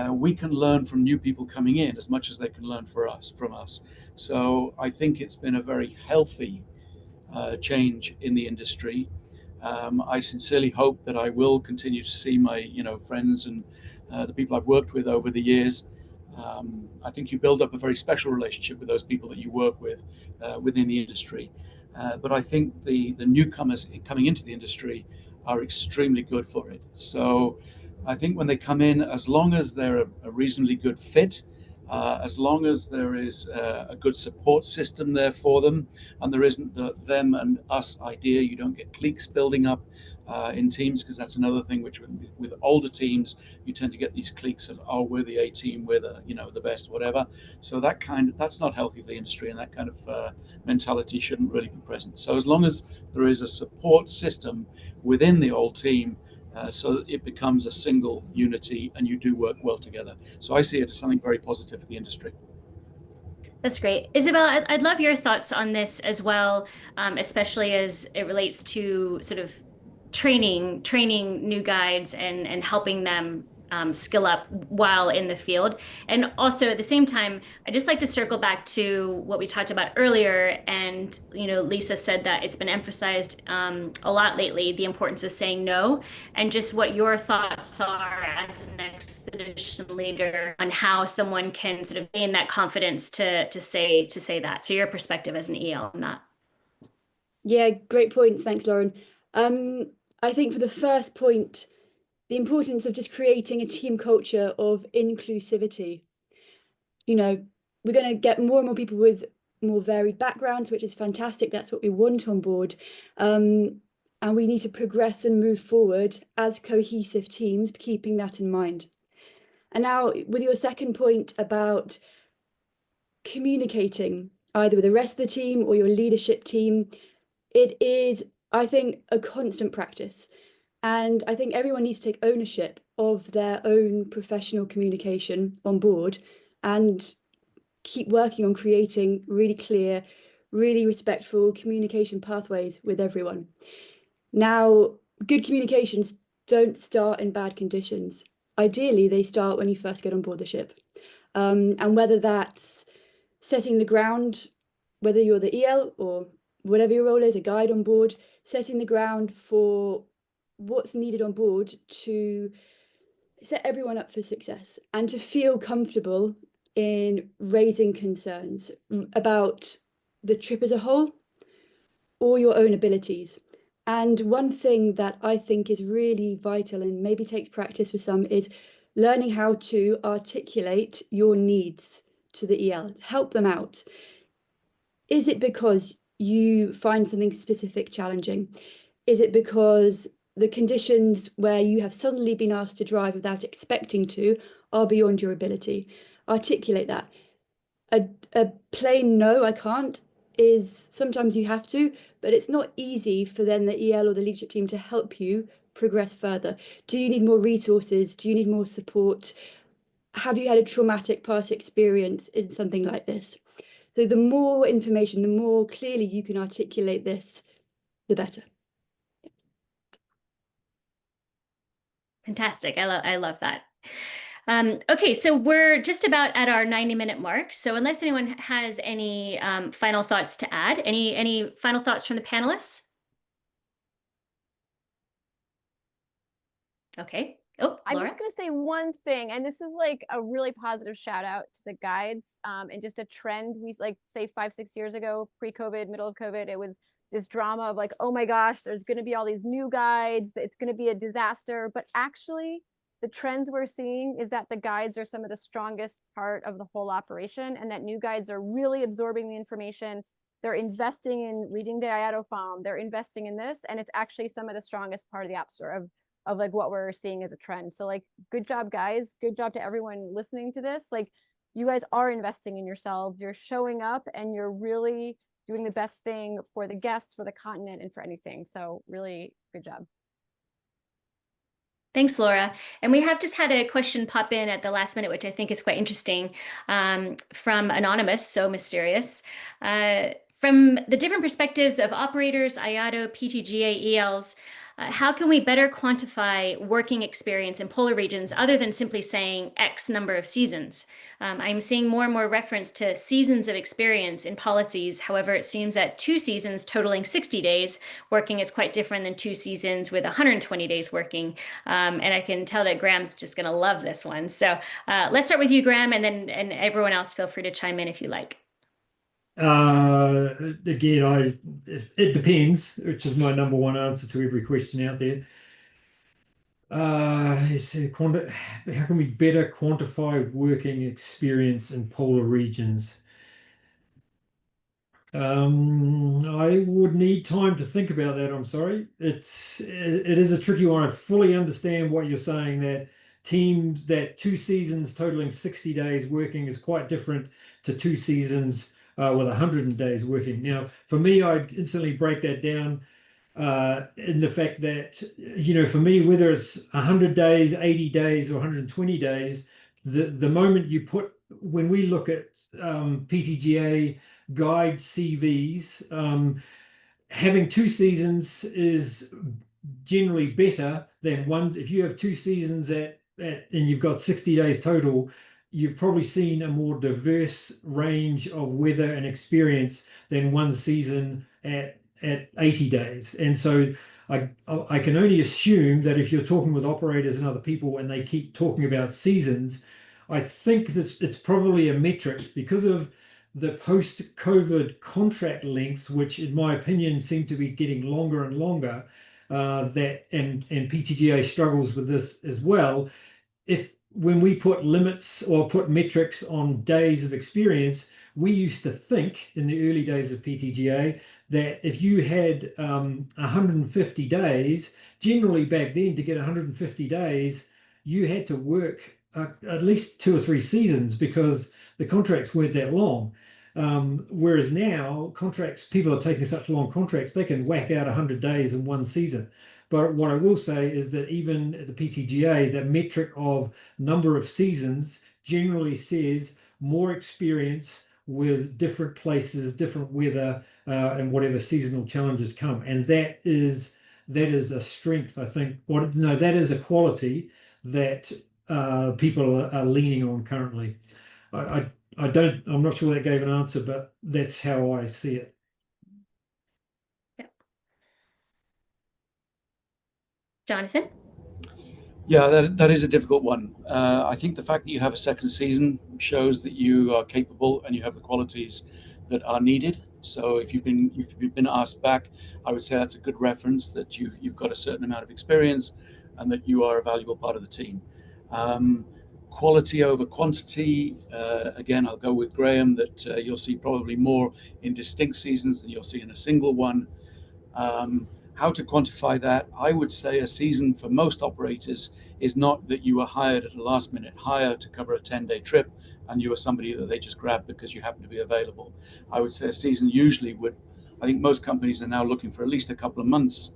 We can learn from new people coming in as much as they can learn from us. So I think it's been a very healthy change in the industry. I sincerely hope that I will continue to see my friends and the people I've worked with over the years. I think you build up a very special relationship with those people that you work with within the industry. But I think the newcomers coming into the industry are extremely good for it. So I think when they come in, as long as they're a reasonably good fit, as long as there is a good support system there for them, and there isn't the them and us idea, you don't get cliques building up in teams, because that's another thing which with older teams you tend to get these cliques of, oh, we're the A team, we're the the best, whatever. So that's not healthy for the industry, and that kind of mentality shouldn't really be present. So as long as there is a support system within the old team, so that it becomes a single unity and you do work well together. So I see it as something very positive for the industry. That's great. Isabel, I'd love your thoughts on this as well, especially as it relates to sort of training new guides and helping them skill up while in the field. And also at the same time, I'd just like to circle back to what we talked about earlier. And, Lisa said that it's been emphasized a lot lately, the importance of saying no, and just what your thoughts are as an expedition leader on how someone can sort of gain that confidence to say that. So your perspective as an EL on that. Yeah, great points. Thanks, Lauren. I think for the first point, the importance of just creating a team culture of inclusivity. We're going to get more and more people with more varied backgrounds, which is fantastic. That's what we want on board. And we need to progress and move forward as cohesive teams, keeping that in mind. And now with your second point about communicating, either with the rest of the team or your leadership team, it is, I think, a constant practice. And I think everyone needs to take ownership of their own professional communication on board and keep working on creating really clear, really respectful communication pathways with everyone. Now, good communications don't start in bad conditions. Ideally, they start when you first get on board the ship. And whether that's setting the ground, whether you're the EL or whatever your role is, a guide on board, setting the ground for what's needed on board to set everyone up for success and to feel comfortable in raising concerns about the trip as a whole or your own abilities. And one thing that I think is really vital and maybe takes practice for some is learning how to articulate your needs to the EL, help them out. Is it because you find something specific challenging? Is it because the conditions where you have suddenly been asked to drive without expecting to are beyond your ability? Articulate that. A plain no, I can't, is sometimes you have to, but it's not easy for then the EL or the leadership team to help you progress further. Do you need more resources? Do you need more support? Have you had a traumatic past experience in something like this? So the more information, the more clearly you can articulate this, the better. Fantastic. I love that. Okay, so we're just about at our 90-minute mark. So unless anyone has any final thoughts to add, any final thoughts from the panelists? Okay. Oh, I'm Laura? just going to say one thing, and this is like a really positive shout out to the guides and just a trend. We like say 5-6 years ago, pre-COVID, middle of COVID, it was this drama of like, oh my gosh, there's going to be all these new guides. It's going to be a disaster. But actually, the trends we're seeing is that the guides are some of the strongest part of the whole operation, and that new guides are really absorbing the information. They're investing in reading the IAATO FOM. They're investing in this, and it's actually some of the strongest part of the App Store of like what we're seeing as a trend. So like, good job, guys. Good job to everyone listening to this. Like, you guys are investing in yourselves. You're showing up and you're really doing the best thing for the guests, for the continent, and for anything. So really good job. Thanks, Laura. And we have just had a question pop in at the last minute, which I think is quite interesting, from Anonymous, so mysterious. From the different perspectives of operators, IAATO, PTGA, ELs, how can we better quantify working experience in polar regions other than simply saying X number of seasons? I'm seeing more and more reference to seasons of experience in policies. However, it seems that 2 seasons totaling 60 days working is quite different than 2 seasons with 120 days working. And I can tell that Graham's just going to love this one. So let's start with you, Graham, and then everyone else feel free to chime in if you like. Again, it depends, which is my number one answer to every question out there. How can we better quantify working experience in polar regions? I would need time to think about that. I'm sorry. It is a tricky one. I fully understand what you're saying, that teams that 2 seasons totaling 60 days working is quite different to 2 seasons with 100 days working. Now, for me, I'd instantly break that down in the fact that, for me, whether it's 100 days, 80 days, or 120 days, the moment when we look at PTGA guide CVs, having 2 seasons is generally better than one. If you have 2 seasons and you've got 60 days total, you've probably seen a more diverse range of weather and experience than 1 season at 80 days. And so I can only assume that if you're talking with operators and other people and they keep talking about seasons, I think that it's probably a metric because of the post-COVID contract lengths, which in my opinion seem to be getting longer and longer, and PTGA struggles with this as well. When we put limits or put metrics on days of experience, we used to think in the early days of PTGA that if you had 150 days, generally back then to get 150 days, you had to work at least 2 or 3 seasons because the contracts weren't that long. Whereas now people are taking such long contracts, they can whack out 100 days in 1 season. But what I will say is that even at the PTGA, that metric of number of seasons generally says more experience with different places, different weather, and whatever seasonal challenges come. And that is a strength, I think. No, that is a quality that people are leaning on currently. I'm not sure that gave an answer, but that's how I see it. Jonathan? Yeah, that is a difficult one. I think the fact that you have a second season shows that you are capable and you have the qualities that are needed. So if you've been asked back, I would say that's a good reference that you've got a certain amount of experience and that you are a valuable part of the team. Quality over quantity. Again, I'll go with Graham that you'll see probably more in distinct seasons than you'll see in a single one. How to quantify that? I would say a season for most operators is not that you were hired at a last minute hire to cover a 10-day trip and you were somebody that they just grabbed because you happen to be available. I would say a season usually I think most companies are now looking for at least a couple of months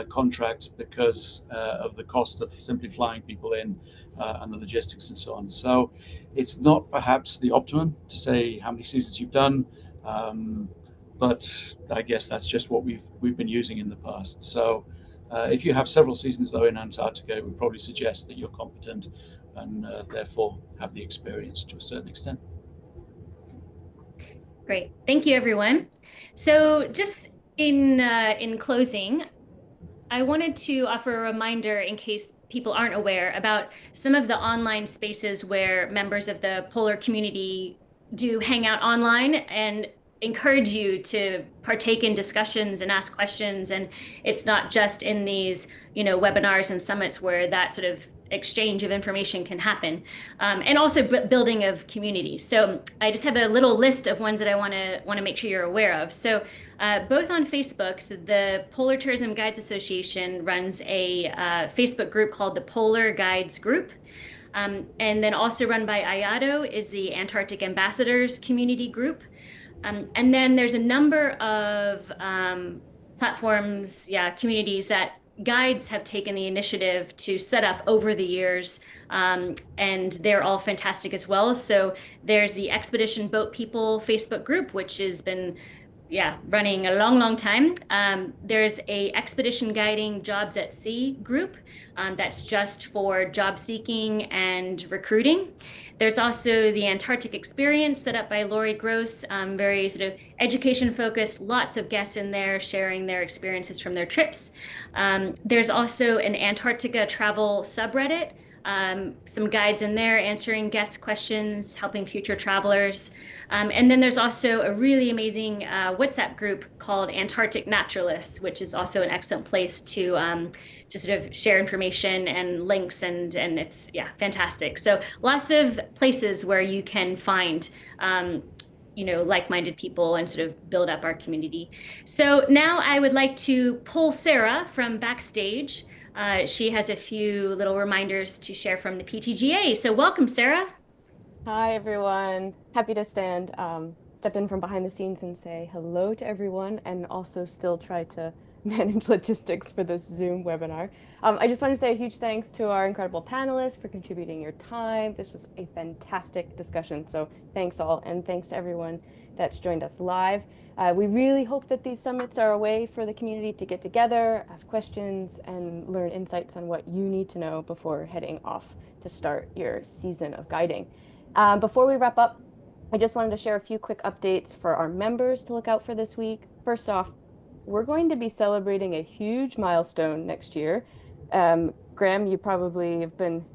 contract because of the cost of simply flying people in and the logistics and so on. So it's not perhaps the optimum to say how many seasons you've done. But I guess that's just what we've been using in the past. So if you have several seasons though in Antarctica, it would probably suggest that you're competent and therefore have the experience to a certain extent. Great. Thank you, everyone. So just in closing, I wanted to offer a reminder in case people aren't aware about some of the online spaces where members of the polar community do hang out online, and encourage you to partake in discussions and ask questions. And it's not just in these, webinars and summits where that sort of exchange of information can happen, and also building of community. So I just have a little list of ones that I want to make sure you're aware of. So both on Facebook, so the Polar Tourism Guides Association runs a Facebook group called the Polar Guides Group. And then also run by IAATO is the Antarctic Ambassadors Community Group. And then there's a number of platforms, communities that guides have taken the initiative to set up over the years, and they're all fantastic as well. So there's the Expedition Boat People Facebook group, which has been running a long time. There's a Expedition Guiding Jobs at Sea group that's just for job seeking and recruiting. There's also the Antarctic Experience set up by Lori Gross, very sort of education focused, lots of guests in there sharing their experiences from their trips. There's also an Antarctica travel subreddit, some guides in there answering guest questions, helping future travelers. And then there's also a really amazing WhatsApp group called Antarctic Naturalists, which is also an excellent place to sort of share information and links, and it's, yeah, fantastic. So lots of places where you can find like-minded people and sort of build up our community. So now I would like to pull Sarah from backstage. She has a few little reminders to share from the PTGA. So welcome, Sarah. Hi, everyone. Happy to step in from behind the scenes and say hello to everyone, and also still try to manage logistics for this Zoom webinar. I just want to say a huge thanks to our incredible panelists for contributing your time. This was a fantastic discussion, so thanks all, and thanks to everyone that's joined us live. We really hope that these summits are a way for the community to get together, ask questions, and learn insights on what you need to know before heading off to start your season of guiding. Before we wrap up, I just wanted to share a few quick updates for our members to look out for this week. First off, we're going to be celebrating a huge milestone next year. Graham, you probably have been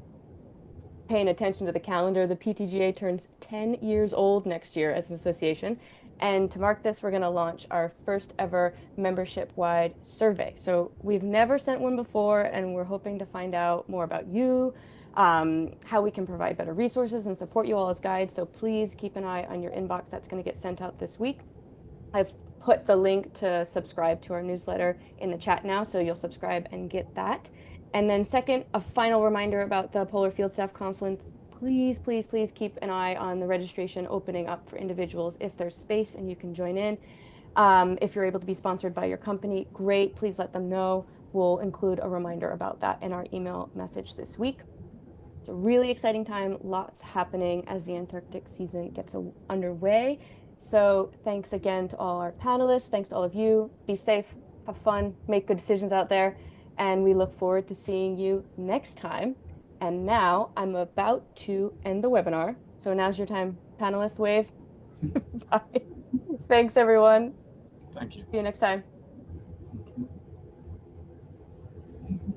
paying attention to the calendar. The PTGA turns 10 years old next year as an association. And to mark this, we're going to launch our first ever membership-wide survey. So we've never sent one before, and we're hoping to find out more about you, how we can provide better resources and support you all as guides. So please keep an eye on your inbox. That's going to get sent out this week. I've put the link to subscribe to our newsletter in the chat now, so you'll subscribe and get that. And then second, a final reminder about the Polar Field Staff Conference. Please, please, please keep an eye on the registration opening up for individuals if there's space and you can join in. If you're able to be sponsored by your company, great. Please let them know. We'll include a reminder about that in our email message this week. It's a really exciting time, lots happening as the Antarctic season gets underway. So thanks again to all our panelists. Thanks to all of you. Be safe, have fun, make good decisions out there. And we look forward to seeing you next time. And now I'm about to end the webinar. So now's your time. Panelists, wave. Bye. Thanks, everyone. Thank you. See you next time.